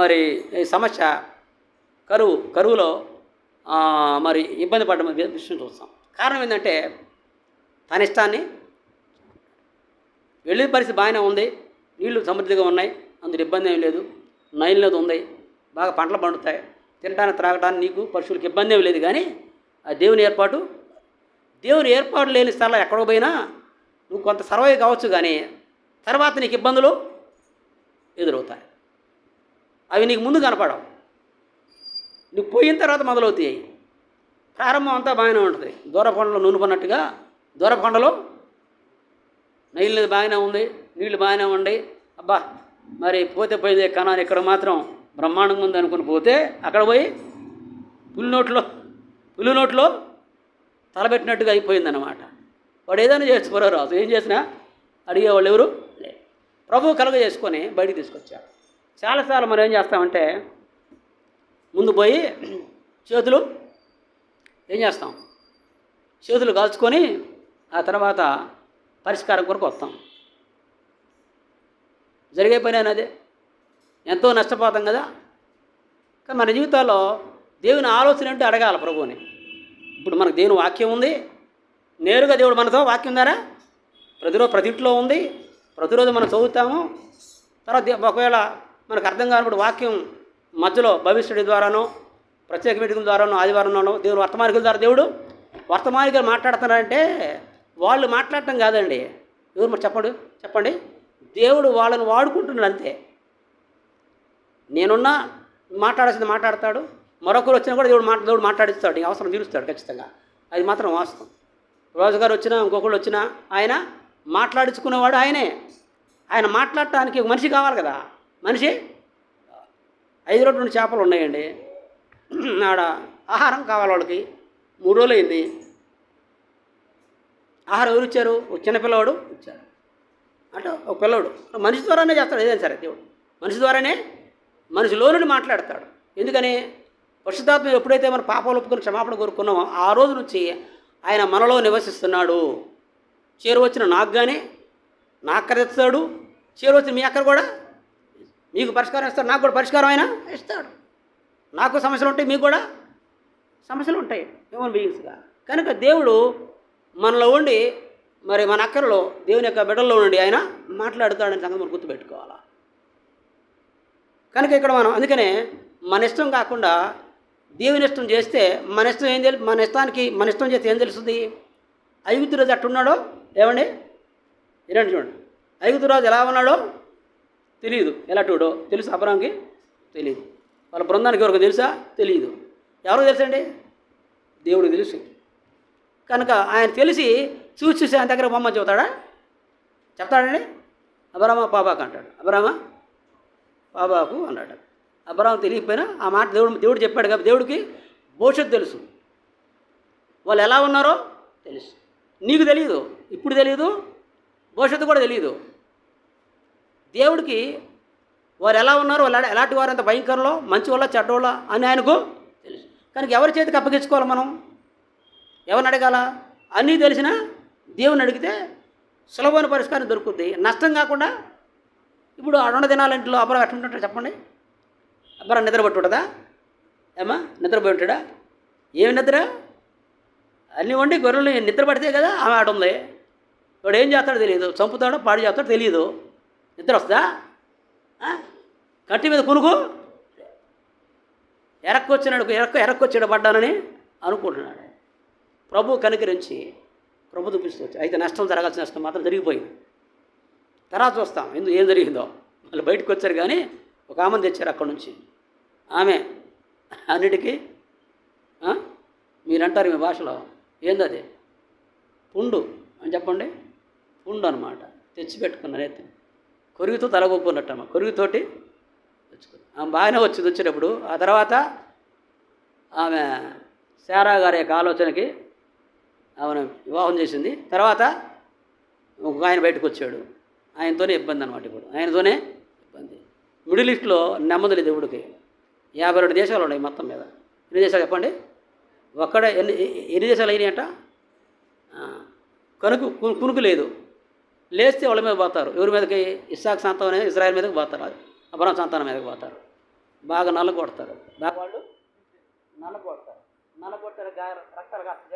మరి సమస్య కరువులో మరి ఇబ్బంది పడడం విషయం చూస్తాం. కారణం ఏంటంటే తన ఇష్టాన్ని వెళ్ళే పరిస్థితి బాగానే ఉంది, నీళ్లు సమృద్ధిగా ఉన్నాయి, అందులో ఇబ్బంది ఏమి లేదు, నైల్ నది ఉంది, బాగా పంటలు పండుతాయి, తినడానికి త్రాగడానికి నీకు పశువులకు ఇబ్బంది ఏమి లేదు. కానీ ఆ దేవుని ఏర్పాటు. దేవుని ఏర్పాటు లేని స్థలం ఎక్కడో పోయినా నువ్వు కొంత సర్వైవ్ కావచ్చు, కానీ తర్వాత నీకు ఇబ్బందులు ఎదురవుతాయి. అవి నీకు ముందు కనపడవు, నువ్వు పోయిన తర్వాత మొదలవుతాయి. ప్రారంభం అంతా బాగానే ఉంటుంది. దూరకొండలో నూనె పన్నట్టుగా దూరకొండలో నీళ్ళు బాగానే ఉంది, నీళ్లు బాగానే ఉండి, అబ్బా మరి పోతే పోయింది కనాని, ఇక్కడ మాత్రం బ్రహ్మాండంగా ఉంది అనుకుని పోతే అక్కడ పోయి పులి నోట్లో తలబెట్టినట్టుగా అయిపోయిందన్నమాట. వాడు ఏదైనా చేసుకోరో రాదు, ఏం చేసినా అడిగేవాళ్ళు ఎవరు లేదు. ప్రభువు కలుగ చేసుకొని బయటికి తీసుకొచ్చాడు. చాలాసార్లు మనం ఏం చేస్తామంటే ముందు పోయి చేతులు ఏం చేస్తాం, చేతులు కాల్చుకొని ఆ తర్వాత పరిష్కారం కొరకు వస్తాం. జరిగే పని అదే, ఎంతో నష్టపోతాం కదా. కానీ మన జీవితాల్లో దేవుని ఆలోచన అంటే అడగాలి ప్రభువుని. ఇప్పుడు మనకు దేవుని వాక్యం ఉంది, నేరుగా దేవుడు మనతో వాక్యం ద్వారా ప్రతి ఇంట్లో ఉంది, ప్రతిరోజు మనం చదువుతాము. తర్వాత ఒకవేళ మనకు అర్థం కానప్పుడు వాక్యం మధ్యలో భవిష్యత్తు ద్వారానో ప్రత్యేక మీటింగుల ద్వారానో ఆదివారంలోనో దేవుడు వర్తమానికుల ద్వారా దేవుడు వర్తమానికులు మాట్లాడుతున్నారంటే వాళ్ళు మాట్లాడటం కాదండి. ఎవరు మరి చెప్పండి, దేవుడు వాళ్ళని వాడుకుంటున్నాడు అంతే. నేనున్నా మాట్లాడాల్సింది మాట్లాడతాడు, మరొకరు వచ్చినా కూడా దేవుడు మాట్లాడిస్తాడు, ఈ అవసరం తీరుస్తాడు ఖచ్చితంగా. అది మాత్రం వాస్తవం. రోజుగారు వచ్చినా ఇంకొకళ్ళు వచ్చినా ఆయన మాట్లాడించుకునేవాడు ఆయనే. ఆయన మాట్లాడటానికి ఒక మనిషి కావాలి కదా. మనిషి 5 రోజులు 2 చేపలు ఉన్నాయండి, ఆడ ఆహారం కావాలి వాళ్ళకి. 3 రోజులు అయింది, ఆహారం ఎవరు ఇచ్చారు? ఒక చిన్నపిల్లవాడు ఇచ్చాడు. అంటే ఒక పిల్లవాడు మనిషి ద్వారానే చేస్తాడు ఏదైనా సరే. దేవుడు మనిషి ద్వారానే మనిషిలో నుండి మాట్లాడతాడు. ఎందుకని? పరిశుద్ధాత్మ ఎప్పుడైతే మన పాపాలు ఒప్పుకొని క్షమాపణ కోరుకున్నామో ఆ రోజు నుంచి ఆయన మనలో నివసిస్తున్నాడు. చేరువచ్చిన నాకు కానీ నా అక్కర ఇస్తాడు, చేరువచ్చిన మీ అక్కర కూడా మీకు పరిష్కారం ఇస్తాడు, నాకు కూడా పరిష్కారం అయినా ఇస్తాడు. నాకు సమస్యలు ఉంటాయి, మీకు కూడా సమస్యలు ఉంటాయి హ్యూమన్ బీయింగ్స్గా. కనుక దేవుడు మనలో ఉండి మరి మన అక్కరలో దేవుని యొక్క బిడ్డల్లో ఉండి ఆయన మాట్లాడుతాడని సంగతి మనం గుర్తుపెట్టుకోవాలి. కనుక ఇక్కడ మనం అందుకనే మన ఇష్టం కాకుండా దేవుని ఇష్టం చేస్తే మన ఇష్టం చేస్తే ఏం తెలుస్తుంది? ఐగుప్తు రాజు అట్టున్నాడో ఏమండి ఇరండి చూడండి, ఐగుప్తు రాజు ఎలా ఉన్నాడో తెలియదు, ఎలాంటివాడో తెలుసు అబ్రాహాంకి తెలియదు, వాళ్ళ బృందానికి ఎవరికి తెలుసా తెలియదు. ఎవరికి తెలుసండి? దేవుడికి తెలుసు. కనుక ఆయన తెలిసి చూసి ఆయన దగ్గర బొమ్మ చెప్తాడండి. అబ్రామా పాబాకు అంటాడు, అబ్రామా పాబాకు అన్నాడు. అబ్రాహం తెలియకపోయినా ఆ మాట దేవుడు చెప్పాడు కాబట్టి దేవుడికి భవిష్యత్తు తెలుసు, వాళ్ళు ఎలా ఉన్నారో తెలుసు. నీకు తెలియదు, ఇప్పుడు తెలియదు, భవిష్యత్తు కూడా తెలియదు. దేవుడికి వారు ఎలా ఉన్నారో, వాళ్ళు ఎలాంటి వారు, ఎంత భయంకరంలో, మంచి వాళ్ళ చెడ్డోళ్ళ అని ఆయనకు తెలుసు. కనుక ఎవరి చేతికి అప్పగించుకోవాలి మనం? ఎవరిని అడగాల? అన్నీ తెలిసినా దేవుని అడిగితే సులభమైన పరిష్కారం దొరుకుతుంది, నష్టం కాకుండా. ఇప్పుడు 2 దినాలంటిలో అబ్రాహం ఎట్లుంటాడు చెప్పండి? అబ్రాహం నిద్రపట్టి ఉంటుందా? ఏమా నిద్రపోయి ఉంటాడా? ఏమి నిద్ర? అన్నీ వండి గొర్రెలు నిద్ర పడితే కదా ఆమె ఆడ ఉంది. వాడు ఏం చేస్తాడో తెలియదు, చంపుతాడో పాడు చేస్తాడో తెలియదు. నిద్ర వస్తుందా? కంటి మీద కునుకు ఎరక్కొచ్చాడు పడ్డానని అనుకుంటున్నాడు. ప్రభు కనికరించి ప్రభు చూపిస్తూ అయితే నష్టం జరగాల్సిన నష్టం మాత్రం జరిగిపోయింది. తర్వాత చూస్తాం ఏం జరిగిందో. మళ్ళీ బయటకు వచ్చారు కానీ ఒక ఆమెను తెచ్చారు అక్కడి నుంచి. ఆమె అన్నిటికీ మీరంటారు మీ భాషలో ఏందది? పుండు అని చెప్పండి. పుండు అనమాట. తెచ్చిపెట్టుకున్నారు అయితే కొరిగితో తలగొప్పున్నట్టమ్మ, కొరిగితోటి తెచ్చుకుని ఆమె బాగానే వచ్చింది. వచ్చేటప్పుడు ఆ తర్వాత ఆమె శారా గారి యొక్క ఆలోచనకి ఆమెను వివాహం చేసింది. తర్వాత ఒక ఆయన బయటకు వచ్చాడు, ఆయనతోనే ఇబ్బంది అనమాట. ఇప్పుడు ఆయనతోనే ఇబ్బంది. మిడిల్ ఈస్ట్లో నెమ్మది దేవుడికి 52 దేశాలు ఉన్నాయి మొత్తం మీద. ఎన్ని దేశాలు చెప్పండి? ఒక్కడే ఎన్ని దేశాలు అయినాయట? కునుకు లేదు. లేస్తే వాళ్ళ మీద పోతారు. ఎవరి మీదకి? ఇస్సాకు సంతానం ఇజ్రాయెల్ మీదకి పోతారు, అబ్రాహాం సంతానం మీదకి పోతారు. బాగా నల్లగొడతారు. బాగా వాళ్ళు నల్లగొడతారు. రక్తాలు కాస్త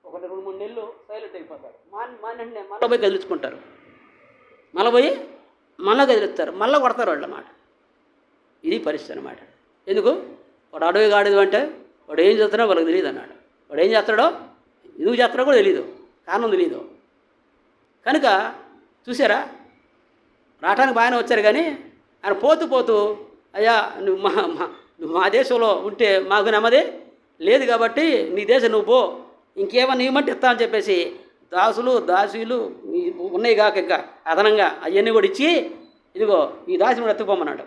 ఒక 2-3 నెలలు సైలెంట్ అయిపోతారు. మళ్ళీ పోయి కదిలించుకుంటారు, మళ్ళీ కదిలిస్తారు, మళ్ళీ కొడతారు వాళ్ళు అన్నమాట. ఇది పరిస్థితి అన్నమాట. ఎందుకు? వాడు అడవి గాడిది అంటే వాడు ఏం చేస్తున్నా వాళ్ళకి తెలియదు అన్నాడు. వాడు ఏం చేస్తాడో ఎందుకు చేస్తాడో కూడా తెలియదు, కారణం తెలియదు. కనుక చూసారా, రావటానికి బాగానే వచ్చారు కానీ ఆయన పోతూ పోతూ అయ్యా నువ్వు మా దేశంలో ఉంటే మాకు నెమ్మది లేదు కాబట్టి నీ దేశం నువ్వు పో, ఇంకేమన్నా ఇవ్వమంటే ఇస్తా అని చెప్పేసి దాసులు దాసీలు ఉన్నాయి కాక ఇంకా అదనంగా అవన్నీ కూడా ఇచ్చి ఇదిగో ఈ దాసిని కూడా ఎత్తుకుపోమన్నాడు.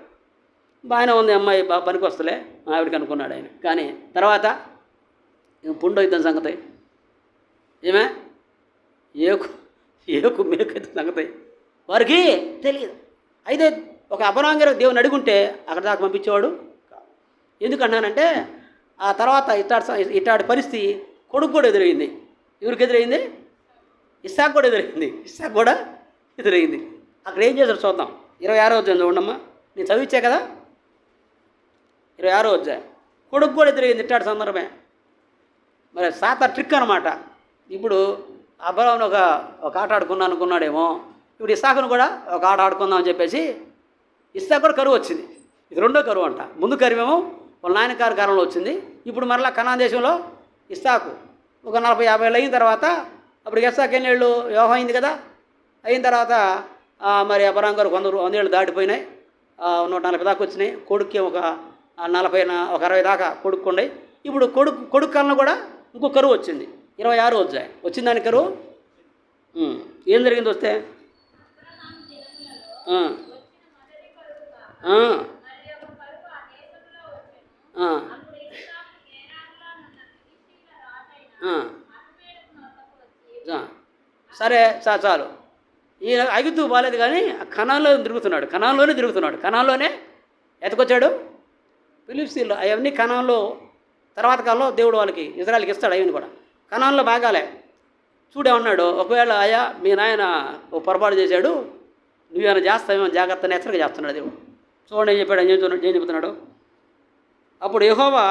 బాగానే ఉంది అమ్మాయి, బాగా పనికి వస్తలే ఆవిడికి అనుకున్నాడు ఆయన. కానీ తర్వాత పుండు అవుతుంది సంగతి, ఏమే ఏకు ఏకు మేకైతే సంగతి వారికి తెలియదు. అయితే ఒక అపరాంగర దేవుని అడుగుంటే అక్కడ దాకా పంపించేవాడు. ఎందుకన్నానంటే ఆ తర్వాత ఇట్లాంటి పరిస్థితి కొడుకు కూడా ఎదురైంది. ఎవరికి ఎదురైంది? ఇస్సాకు కూడా ఎదురైంది. ఇస్సాకు కూడా ఎదురైంది. అక్కడ ఏం చేశారు చూద్దాం. 26వ అధ్యాయం చూడమ్మా, నేను చదివించే కదా. 26వ అధ్యాయం. కొడుకు కూడా ఎదురైంది ఇట్లాంటి సందర్భమే. మరి సాత ట్రిక్ అనమాట. ఇప్పుడు అబ్రాహామును ఒక ఆట ఆడుకున్నాను అనుకున్నాడేమో, ఇప్పుడు ఇస్సాకును కూడా ఒక ఆట ఆడుకుందాం అని చెప్పేసి ఇస్సాకు కూడా కరువు వచ్చింది. ఇది రెండో కరువు అంట. ముందు కరువేమో వాళ్ళ నాయనకారు కాలంలో వచ్చింది. ఇప్పుడు మరలా కనాన్ దేశంలో ఇస్సాకు ఒక 40-50 ఏళ్ళు అయిన తర్వాత, అప్పుడు ఇస్సాకు ఎన్ని ఏళ్ళు వివాహం అయింది కదా, అయిన తర్వాత మరి అబ్రాహాము గారు 100 ఏళ్ళు దాటిపోయినాయి, 140 దాకా వచ్చినాయి. కొడుక్కి ఒక 60 దాకా కొడుకు ఉన్నాయి. ఇప్పుడు కొడుకు కాలంలో కూడా ఇంకో కరువు వచ్చింది. 26 వచ్చాయి. వచ్చింది దాని కరువు. ఏం జరిగింది వస్తే సరే చాలు. ఈయన ఐగుప్తు బాలేదు కానీ కనాన్లోనే తిరుగుతున్నాడు. కనాన్లోనే ఎతకొచ్చాడు. ఫిలిష్తీయులు అవన్నీ కనాన్లో తర్వాత కాలంలో దేవుడు వాళ్ళకి ఇజ్రాయెల్కి ఇస్తాడు. అవన్నీ కూడా కనాన్లో బాగాలే. చూడేమన్నాడు, ఒకవేళ అయ్యా మీ నాయన ఒక పొరపాటు చేశాడు, నువ్వేమైనా చేస్తావేమో జాగ్రత్తని హెచ్చరిక చేస్తున్నాడు దేవుడు. చూడండి ఏం చెప్పాడు, ఏం చెబుతున్నాడు. అప్పుడు యెహోవా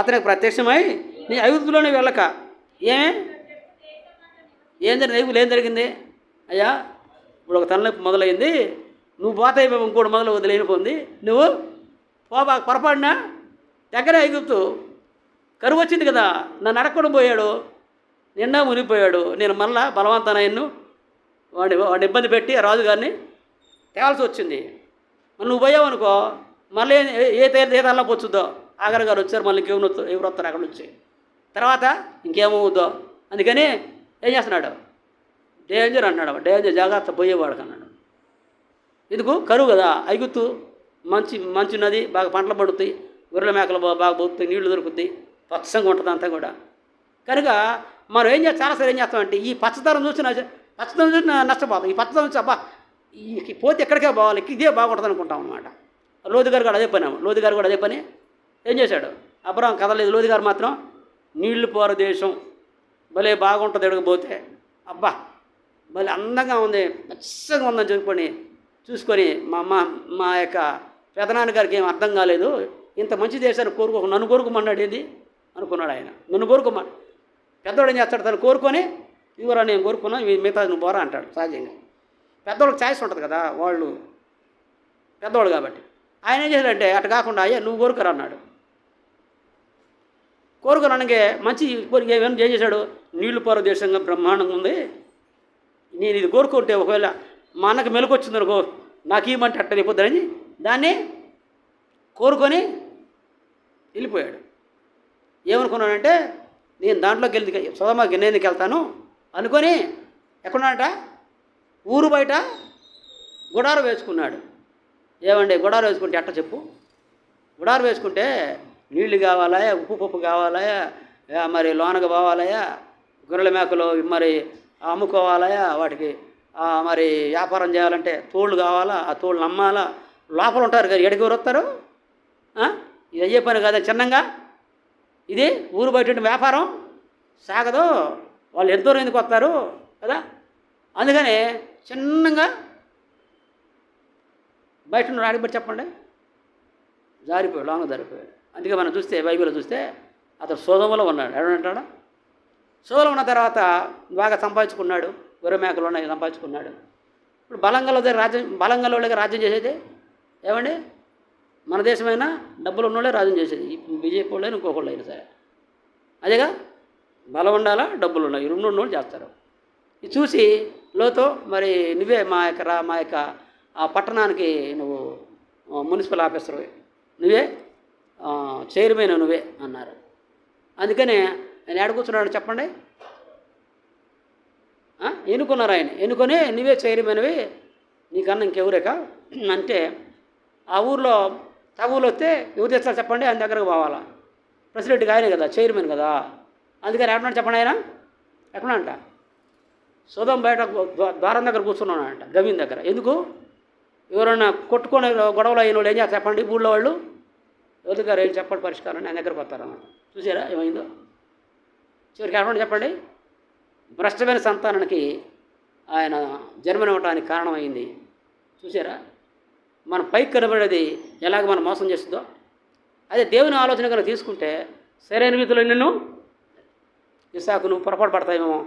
అతనికి ప్రత్యక్షమై నీ ఐగుప్తులోనే వెళ్ళక ఏం జరిగింది అయ్యా, ఇప్పుడు ఒక తలనొప్పి మొదలైంది, నువ్వు పోతాయి ఇంకోటి మొదలు వదిలేనిపోయింది, నువ్వు పొరపాటున దగ్గర ఐగుప్తు కరువు వచ్చింది కదా, నన్ను అడగకుండా పోయాడు, నిండా మునిగిపోయాడు, నేను మళ్ళా బలవంతాన వాడిని ఇబ్బంది పెట్టి ఆ రాజుగారిని తేవాల్సి వచ్చింది. నువ్వు పోయావు అనుకో, మళ్ళీ ఏ తీర్థాల్లో పొచ్చుద్దో, ఆగర్ గారు వచ్చారు, మళ్ళీ ఎవరు వస్తారు అక్కడ నుంచి, తర్వాత ఇంకేమవుద్దో. అందుకని ఏం చేస్తున్నాడు, డేంజర్ అంటున్నాడు. డేంజర్, జాగ్రత్త పోయేవాడు అన్నాడు. ఎందుకు? కరువు కదా, ఐగుప్తు మంచి నది, బాగా పంటలు పడుతాయి, గొర్రెల మేకలు బాగా పోతాయి, నీళ్లు దొరుకుతాయి, పచ్చంగా ఉంటుంది అంతా కూడా. కనుక మనం చాలాసార్లు ఏం చేస్తామంటే ఈ పచ్చదనం చూసి నష్టపోతాం. ఈ పచ్చదనం చూసి అబ్బా ఈ పోతే ఎక్కడికే పోవాలి, ఇదే బాగుంటుంది అనుకుంటాం అనమాట. లోతు గారు కూడా అదే పని ఏం చేశాడు. అబ్రాహాము కదలేదు, లోతు గారు మాత్రం నీళ్లు పోర దేశం భలే బాగుంటుంది ఎడకపోతే, అబ్బా భలే అందంగా ఉంది, పచ్చగా ఉందని చూసుకొని మా యొక్క పెదనాన్నగారికి ఏం అర్థం కాలేదు, ఇంత మంచి దేశాన్ని నన్ను కోరుకోమన్నాడు. ఏంది అనుకున్నాడు ఆయన, నన్ను పెద్దవాడు ఏం చేస్తాడు, తను కోరుకొని ఇవరా నేను కోరుకున్నా, మిగతా నువ్వు పోరా అంటాడు. సహజంగా పెద్దవాళ్ళకి ఛాయిస్ ఉంటుంది కదా, వాళ్ళు పెద్దవాడు కాబట్టి. ఆయన ఏం చేశాడంటే అటు కాకుండా అయ్యా నువ్వు కోరుకోరా అన్నాడు. కోరుకోరానికి మంచి కోరిక ఏం చేశాడు, నీళ్లు పోర దేశంగా బ్రహ్మాండంగా ఉంది, నేను ఇది కోరుకుంటే ఒకవేళ మా అన్నకి మెలకు వచ్చింది అనుకో, నాకు ఇవ్వమంటే అట్ట అయిపోద్దని దాన్ని కోరుకొని వెళ్ళిపోయాడు. ఏమనుకున్నాడంటే నేను దాంట్లోకి వెళ్ళి సొదమకి నేను వెళ్తాను అనుకొని ఎక్కడున్నాడట, ఊరు బయట గుడారం వేసుకున్నాడు. ఏమండి గుడారం వేసుకుంటే ఎట్ట చెప్పు, గుడారం వేసుకుంటే నీళ్లు కావాలా, ఉప్పు పప్పు కావాలా, మరి లోనగా పోవాలయా, గొర్రెల మేకలు మరి అమ్ముకోవాలయా, వాటికి మరి వ్యాపారం చేయాలంటే తోళ్ళు కావాలా, ఆ తోళ్ళు అమ్మాలా, లోపల ఉంటారు కదా, ఎడికి ఎవరు వస్తారు, ఇది అయ్యే పని కదా. చిన్నంగా ఇది ఊరు బయట వ్యాపారం సాగదు, వాళ్ళు ఎంతో ఎందుకు వస్తారు కదా. అందుకని చిన్నగా బయట ఉన్న రాడిబట్టి చెప్పండి జారిపోయాడు, లోన జారిపోయాడు. అందుకే మనం చూస్తే బైబిల్లో చూస్తే అతను సోదములో ఉన్నాడు. ఎవడంటాడా, సోదములో ఉన్న తర్వాత బాగా సంపాదించుకున్నాడు, గొర్రె మేకలు ఉన్నాయి సంపాదించుకున్నాడు. ఇప్పుడు బలంగా వాళ్ళకి రాజ్యం చేసేది ఏమండి, మన దేశమైనా డబ్బులు ఉన్నోళ్ళే రాజ్యం చేసేది. ఈ బీజేపీ వాళ్ళైనా ఇంకొకళ్ళు అయినా సరే అదేగా, బలం ఉండాలా, డబ్బులు ఉన్నాయి, ఈ రెండు ఉన్నోళ్ళు చేస్తారు. ఇది చూసి లోతో మరి నువ్వే మా యొక్క ఆ పట్టణానికి నువ్వు మున్సిపల్ ఆఫీసర్, నువ్వే చైర్మన్, నువ్వే అన్నారు. అందుకని ఆయన ఏడ కూర్చున్నాడు చెప్పండి? ఎన్నుకున్నారు. ఆయన ఎన్నుకొని నువ్వే చైర్మన్వి, నీకన్నా ఇంకెవరేక అంటే ఆ ఊర్లో తగులు వస్తే ఎవరు తెస్తారు చెప్పండి? ఆయన దగ్గరకు పోవాలా. ప్రెసిడెంట్గా ఆయనే కదా, చైర్మన్ కదా. అందుకని ఎక్కడున్నాడు చెప్పండి? ఆయన ఎక్కడంట? సోదం బయట ద్వారం దగ్గర కూర్చున్నాడంట, గమీన్ దగ్గర. ఎందుకు? ఎవరన్నా కొట్టుకొని గొడవలు అయిన వాళ్ళు ఏం చేస్తారు చెప్పండి? ఊళ్ళో వాళ్ళు ఎవరి గారు ఏం చెప్పండి పరిష్కారం ఆయన దగ్గరకు వస్తారన్నమాట. చూసారా ఏమైందో? చివరికి ఎక్కడ చెప్పండి? భ్రష్టమైన సంతానానికి ఆయన జన్మనివ్వటానికి కారణమైంది. చూసారా? మన పైకి కనబడేది ఎలాగ మనం మోసం చేస్తుందో, అదే దేవుని ఆలోచన కనుక తీసుకుంటే సరైన రీతిలో నిన్ను ఇస్సాకు నువ్వు పొరపాటు పడతాయేమో,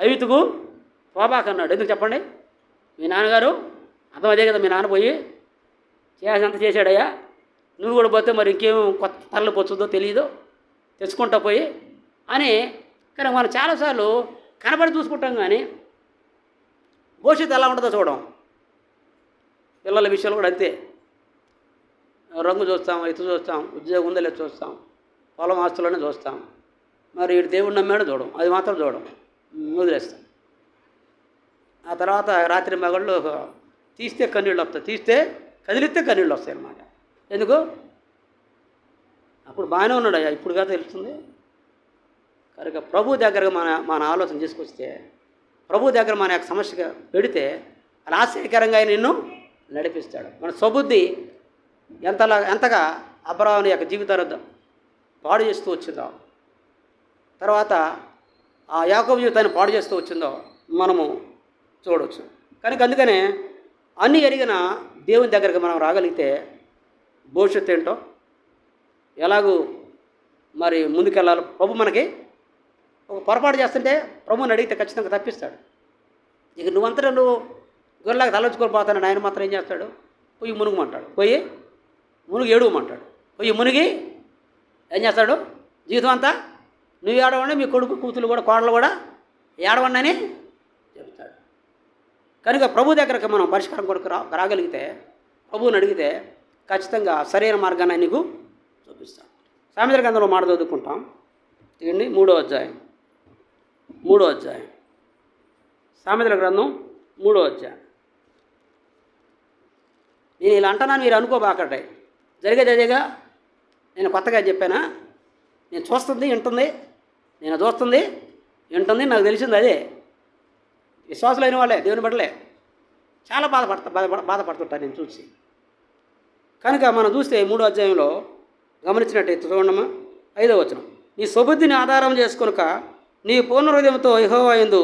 ఐగుప్తుకు పోబాకన్నాడు. ఎందుకు చెప్పండి? మీ నాన్నగారు అర్థం అదే కదా, మీ నాన్న పోయి చేసినంత చేశాడయ్యా, నువ్వు కూడా పోతే మరి ఇంకేం కొత్త తరలు పొచ్చుద్దో తెలియదు, తెచ్చుకుంటా పోయి అని. కానీ మనం చాలాసార్లు కనబడి చూసుకుంటాం, కానీ భవిష్యత్తు ఎలా ఉంటుందో చూడం. పిల్లల విషయాలు కూడా అంతే. రంగు చూస్తాం, ఎత్తు చూస్తాం, ఉద్యోగం ఉందో లేదు చూస్తాం, పొలం ఆస్తులనే చూస్తాం. మరి ఇటు దేవుడు నమ్మాడు చూడం, అది మాత్రం చూడం, వదిలేస్తాం. ఆ తర్వాత రాత్రి మగళ్ళు తీస్తే కన్నీళ్ళు వస్తాయి, కదిలిస్తే కన్నీళ్ళు వస్తాయి అన్నమాట. ఎందుకు? అప్పుడు బాగానే ఉన్నాడు అయ్యా, ఇప్పుడు కాదు తెలుస్తుంది. కనుక ప్రభు దగ్గర మన ఆలోచన తీసుకొస్తే, ప్రభు దగ్గర మన యొక్క సమస్యగా పెడితే అలా ఆశ్చర్యకరంగా నిన్ను నడిపిస్తాడు. మన స్వబుద్ధి ఎంతగా అబ్రాహాము యొక్క జీవితాన్ని పాడు చేస్తూ వచ్చిందో, తర్వాత ఆ యాకోబు జీవితాన్ని పాడు చేస్తూ వచ్చిందో మనము చూడవచ్చు. కనుక అందుకనే అన్నీ ఎరిగిన దేవుని దగ్గరికి మనం రాగలిగితే భవిష్యత్తు ఏంటో, ఎలాగూ మరి ముందుకెళ్ళాలి. ప్రభు మనకి ఒక పొరపాటు చేస్తుంటే ప్రభుని అడిగితే ఖచ్చితంగా తప్పిస్తాడు. ఇక నువ్వు గొర్రెలాగా తలొచ్చుకొని పోతానని ఆయన మాత్రం ఏం చేస్తాడు? పోయి మునుగుమంటాడు, పోయి మునుగు ఏడవమంటాడు. పోయి మునిగి ఏం చేస్తాడు? జీవితం అంతా నువ్వు ఏడవండి, మీ కొడుకు కూతురు కూడా కోడలు కూడా ఏడవండి అని చెప్తాడు. కనుక ప్రభు దగ్గరకు మనం పరిష్కారం కొరకు రాగలిగితే, ప్రభువుని అడిగితే ఖచ్చితంగా సరైన మార్గాన్ని నీకు చూపిస్తాడు. సామెతల గ్రంథంలో మాట చదువుకుంటాం. ఇవ్వండి 3వ అధ్యాయం సామెతల గ్రంథం 3వ అధ్యాయం. నేను ఇలా అంటున్నాను, మీరు అనుకోబాకండి, జరిగేది అదేగా. నేను కొత్తగా చెప్పానా? నేను చూస్తుంది వింటుంది, నాకు తెలిసింది అదే. విశ్వాసులైన వాళ్ళే, దేవుని బట్టలే చాలా బాధపడుతుంటాను నేను చూసి. కనుక మనం చూస్తే 3వ అధ్యాయంలో గమనించినట్టయితే చూడమ్మా, 5వ వచనం. నీ స్వబుద్ధిని ఆధారం చేసుకొనక నీ పూర్ణ హృదయంతో యెహోవా యందు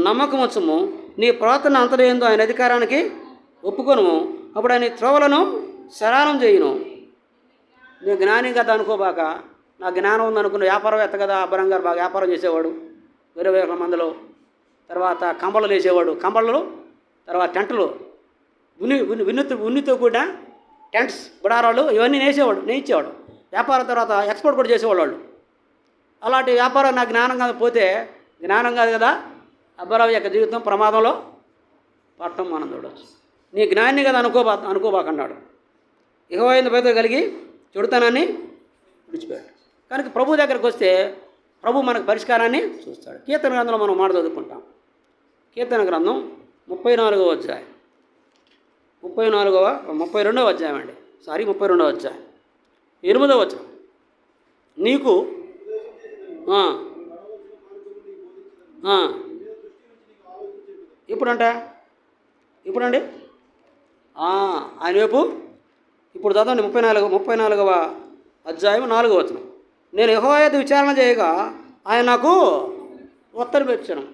నమ్మకముంచుము, నీ ప్రవర్తన అంతరందు ఆయన అధికారానికి ఒప్పుకొనుము, అప్పుడు ఆయన త్రోవలను సరళం చేయును. నేను జ్ఞాని కదా అనుకోబాక, నా జ్ఞానం ఉందనుకున్న వ్యాపారవేత్త కదా. అబ్బరం గారు బాగా వ్యాపారం చేసేవాడు, వేరే మందులో, తర్వాత కంబళ్ళు వేసేవాడు, తర్వాత టెంట్లు, ఉన్నితో కూడా టెంట్స్, గుడారాలు ఇవన్నీ నేయించేవాడు. వ్యాపారం తర్వాత ఎక్స్పోర్ట్ కూడా చేసేవాళ్ళు వాళ్ళు. అలాంటి వ్యాపారం నా జ్ఞానం కాదు పోతే, జ్ఞానం కాదు కదా అబ్బరావు యొక్క జీవితం ప్రమాదంలో పట్టడం మనం చూడవచ్చు. నీ జ్ఞాన్ని కదా అనుకోబాకన్నాడు. యెహోవా యందు భయభక్తులు కలిగి చెడుతనాన్ని విడిచిపెట్టు. కనుక ప్రభు దగ్గరకు వస్తే ప్రభు మనకు పరిష్కారాన్ని చూస్తాడు. కీర్తన గ్రంథంలో మనం మాట చదువుకుంటాం. కీర్తన గ్రంథం 32వ అధ్యాయం, 32వ అధ్యాయం అండి, 32వ అధ్యాయం 8వ వచనం. నీకు ఇప్పుడండి ఆయన వైపు ఇప్పుడు చదవండి. 34వ అధ్యాయం 4వ వచనం. నేను యెహోవా యందు విచారణ చేయగా ఆయన నాకు ఉత్తరం ఇచ్చాను.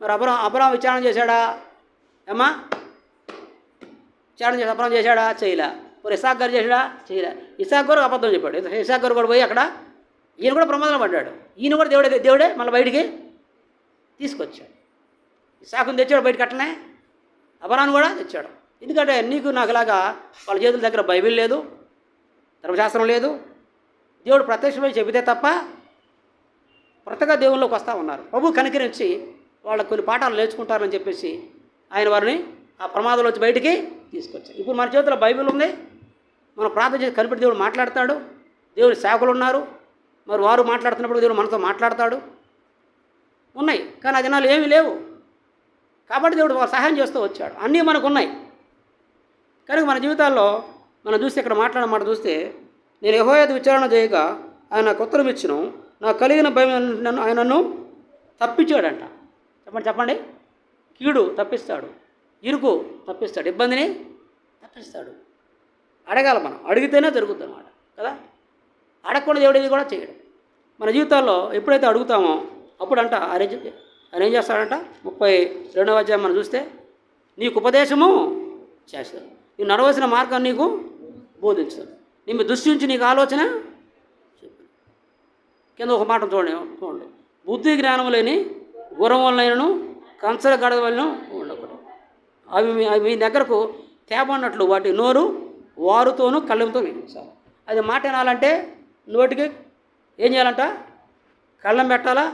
మరి అబ్రాహాం విచారణ చేశాడా? ఏమ్మా విచారణ చేసి అబ్రాహాం చేశాడా? చేయలే. మరి ఇస్సాకు గారు చేశాడా? చేయలే. ఇస్సాకు గారు అబద్ధం చెప్పాడు. ఇస్సాకు గారు కూడా పోయి అక్కడ ఈయన కూడా ప్రమాదంలో పడ్డాడు. ఈయన కూడా దేవుడే మళ్ళీ బయటికి తీసుకొచ్చాడు. ఇస్సాకుని తెచ్చాడు బయటకు, అట్టనే అబ్రాహాం కూడా తెచ్చాడు. ఎందుకంటే నీకు నాకులాగా వాళ్ళ చేతుల దగ్గర బైబిల్ లేదు, ధర్మశాస్త్రం లేదు. దేవుడు ప్రత్యక్షమై చెబితే తప్ప కొత్తగా దేవుళ్ళలోకి వస్తూ ఉన్నారు. ప్రభు కనికరించి వాళ్ళకు కొన్ని పాఠాలు నేర్చుకుంటారని చెప్పేసి ఆయన వారిని ఆ ప్రమాదంలో వచ్చి బయటికి తీసుకొచ్చారు. ఇప్పుడు మన చేతిలో బైబిల్ ఉంది, మనం ప్రార్థన చేసి కనిపెట్టి దేవుడు మాట్లాడతాడు. దేవుని సేవకులు ఉన్నారు, మరి వారు మాట్లాడుతున్నప్పుడు దేవుడు మనతో మాట్లాడతాడు. ఉన్నాయి, కానీ ఆ దినాలు ఏమీ లేవు. కాబట్టి దేవుడు సహాయం చేస్తూ వచ్చాడు. అన్నీ మనకు ఉన్నాయి. కనుక మన జీవితాల్లో మనం చూస్తే ఇక్కడ మాట్లాడిన మాట చూస్తే, నేను యెహోవా విచారణ చేయగా ఆయన నాకు ఉత్తరం ఇచ్చును, నాకు కలిగిన భయం ఆయన నన్ను తప్పించాడంట. చెప్పండి. కీడు తప్పిస్తాడు, ఇరుకు తప్పిస్తాడు, ఇబ్బందిని తప్పిస్తాడు. అడగాలి, మనం అడిగితేనే జరుగుతుంది అన్నమాట కదా. అడగకుండా దేవుడు ఇది కూడా చేయడు. మన జీవితాల్లో ఎప్పుడైతే అడుగుతామో అప్పుడు అంట ఆయన ఏం చేస్తాడంట. 32వ అధ్యాయం మనం చూస్తే, నీకు ఉపదేశము చేస్తాడు, నీవు నడవలసిన మార్గాన్ని నీకు బోధించాడు, నీ మీద దృష్టి నుంచి నీకు ఆలోచన చెప్పు. కింద ఒక మాట చూడండి, బుద్ధి జ్ఞానం లేని గుర్రం వలనైనను కంచర గడవ వలన ఉండకూడదు. అవి మీ దగ్గరకు తేబడినట్లు వాటి నోరు వారుతోనూ కళ్ళంతో వినిపించాలి. అది మాట వినాలంటే నోటికి ఏం చేయాలంట, కళ్ళం పెట్టాలా,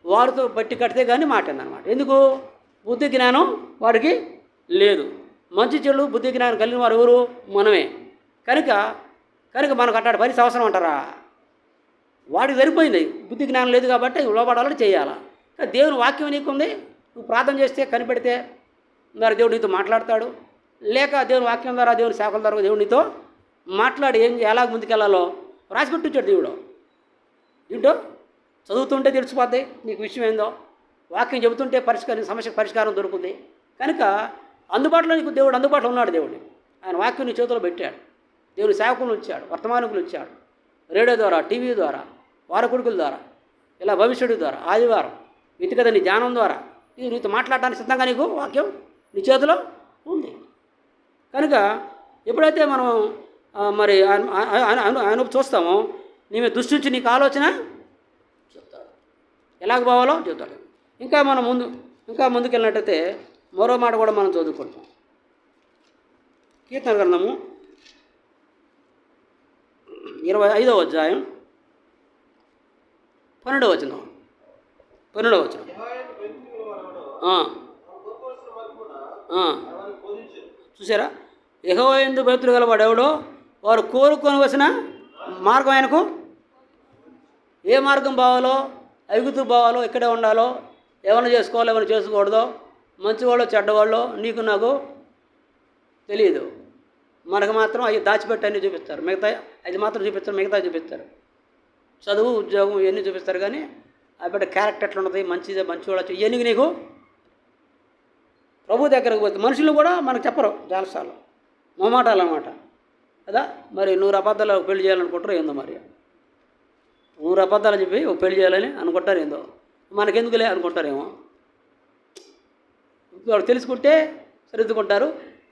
వారితో బట్టి కడితే కానీ మాట విందనమాట. ఎందుకు? బుద్ధి జ్ఞానం వాడికి లేదు. మంచి చెడు బుద్ధి జ్ఞానం కలిగిన వారు ఎవరు? మనమే. కనుక మనకు అట్టాడు పరిస్థితి అవసరం అంటారా? వాడికి సరిపోయింది, బుద్ధి జ్ఞానం లేదు కాబట్టి లోపడాలని చేయాలా. దేవుని వాక్యం నీకుంది, నువ్వు ప్రార్థన చేస్తే కనిపెడితే మరి దేవుడు నీతో మాట్లాడతాడు. లేక దేవుని వాక్యం ద్వారా, దేవుని సేవకుల ద్వారా దేవుడు నీతో మాట్లాడి ఎలా ముందుకెళ్లాలో రాసిపెట్టించాడు దేవుడు. ఏంటో చదువుతుంటే తెలిసిపోద్ది నీకు విషయం ఏందో, వాక్యం చెబుతుంటే సమస్యకు పరిష్కారం దొరుకుతుంది. కనుక అందుబాటులో నీకు దేవుడు అందుబాటులో ఉన్నాడు. దేవుడు ఆయన వాక్యం నీ చేతిలో పెట్టాడు. దేవుని సేవకులను ఇచ్చాడు, వర్తమానికులు ఇచ్చాడు, రేడియో ద్వారా, టీవీ ద్వారా, వారకుడుకుల ద్వారా, ఇలా భవిష్యత్తు ద్వారా, ఆదివారం వితికద నీ ధ్యానం ద్వారా నీతో మాట్లాడటానికి సిద్ధంగా నీకు వాక్యం నీ చేతిలో ఉంది. కనుక ఎప్పుడైతే మనం మరి ఆయన చూస్తామో నీ మీద దృష్టి నుంచి నీకు ఆలోచన చెప్తాడు, ఎలాగ పోవాలో చెప్తాడు. ఇంకా ముందుకెళ్ళినట్టయితే మరో మాట కూడా మనం చదువుకుంటాం. కీర్తన గ్రంథము 25వ అధ్యాయం 12వ వచనం. చూసారా, యెహోవా యందు భక్తులు గలవాడెవడో వారు కోరుకొనవలసిన మార్గం ఆయనకు, ఏ మార్గం బావాలో, ఐగుప్తు బావాలో, ఇక్కడే ఉండాలో, ఏమైనా చేసుకోవాలో, ఏమైనా చేసుకోకూడదో, మంచివాళ్ళు చెడ్డవాళ్ళు నీకు నాకు తెలియదు. మనకు మాత్రం అవి దాచిపెట్టి అన్నీ చూపిస్తారు, మిగతా అది మాత్రం చూపిస్తారు, మిగతా చూపిస్తారు. చదువు, ఉద్యోగం ఇవన్నీ చూపిస్తారు, కానీ ఆ బిడ్డ క్యారెక్టర్ ఎట్లా ఉంటుంది, మంచివాళ్ళు ఇవన్నీ నీకు ప్రభు దగ్గరకు పోతే మనుషులు కూడా మనకు చెప్పరు చాలాసార్లు, మొమాటాలు అన్నమాట కదా. మరి 100 అబద్ధాలు పెళ్లి చేయాలనుకుంటారు ఏందో, మరి 100 అబద్ధాలు చెప్పి ఒక పెళ్లి చేయాలని అనుకుంటారు ఏందో, మనకెందుకులే అనుకుంటారేమో. వాడు తెలుసుకుంటే సరిద్దుకుంటారు,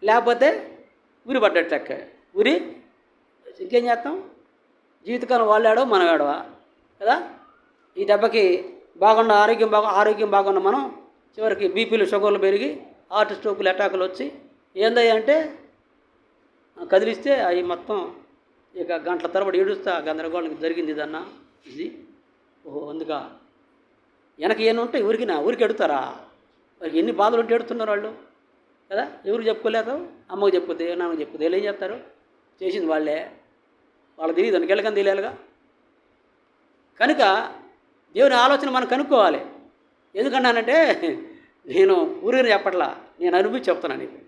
లేకపోతే ఉరి పడ్డట్టు లెక్క. ఉరి ఇంకేం చేస్తాం, జీవితకాలం వాళ్ళు ఏడవ మనం ఏడవా కదా. ఈ దెబ్బకి ఆరోగ్యం బాగున్న మనం చివరికి బీపీలు, షుగర్లు పెరిగి హార్ట్ స్ట్రోకులు, అటాకులు వచ్చి ఏందయ్యా అంటే కదిలిస్తే అవి మొత్తం ఇక గంటల తరబడి ఏడుస్తా గందరగోళం జరిగింది ఇదన్నా ఇది. ఓహో, అందుక వెనక ఏమి ఉంటాయి, ఊరికి ఎడుతారా? మరి ఎన్ని బాధలు ఉంటే ఎడుతున్నారు వాళ్ళు కదా. ఎవరికి చెప్పుకోలేక అమ్మకు చెప్పుకోతే, నాన్నకు చెప్పుకోతే వీళ్ళు ఏం చేస్తారు, చేసింది వాళ్ళకి తెలియదు, దానికి తెలియాలిగా. కనుక దేవుని ఆలోచన మనం కనుక్కోవాలి. ఎందుకన్నానంటే నేను ఊరిని చెప్పట్లా, నేను అనుభూతి చెప్తున్నాను నీకు.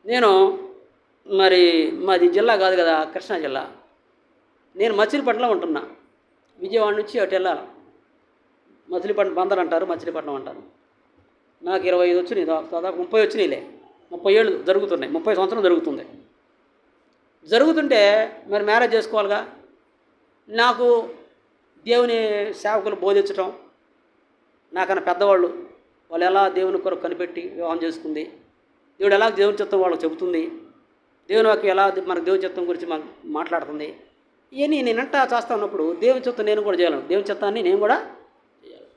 నేను మరి మాది జిల్లా కాదు కదా, కృష్ణా జిల్లా. నేను మచిలీపట్నంలో ఉంటున్నా. విజయవాడ నుంచి అటు వెళ్ళాలి. మచిలీపట్నం బందర్ అంటారు, మచిలీపట్నం అంటారు. నాకు 25 వచ్చినాయి, దాదాపు 30 వచ్చినాయిలే. 30 ఏళ్ళు జరుగుతున్నాయి, 30 సంవత్సరం జరుగుతుంటే మరి మ్యారేజ్ చేసుకోవాలిగా. నాకు దేవుని సేవకులు బోధించటం, నాకన్నా పెద్దవాళ్ళు వాళ్ళు ఎలా దేవుని కొరకు కనిపెట్టి వివాహం చేసుకుంది, దేవుడు ఎలా దేవుని చిత్తం వాళ్ళకి చెబుతుంది, దేవుని వాక్యం ఎలా మనకు దేవుని చిత్తం గురించి మాట్లాడుతుంది, ఇవన్నీ నేనంటా చేస్తా ఉన్నప్పుడు దేవుని చిత్తం నేను కూడా చేయాలను. దేవుని చిత్తాన్ని నేను కూడా చేయాలి.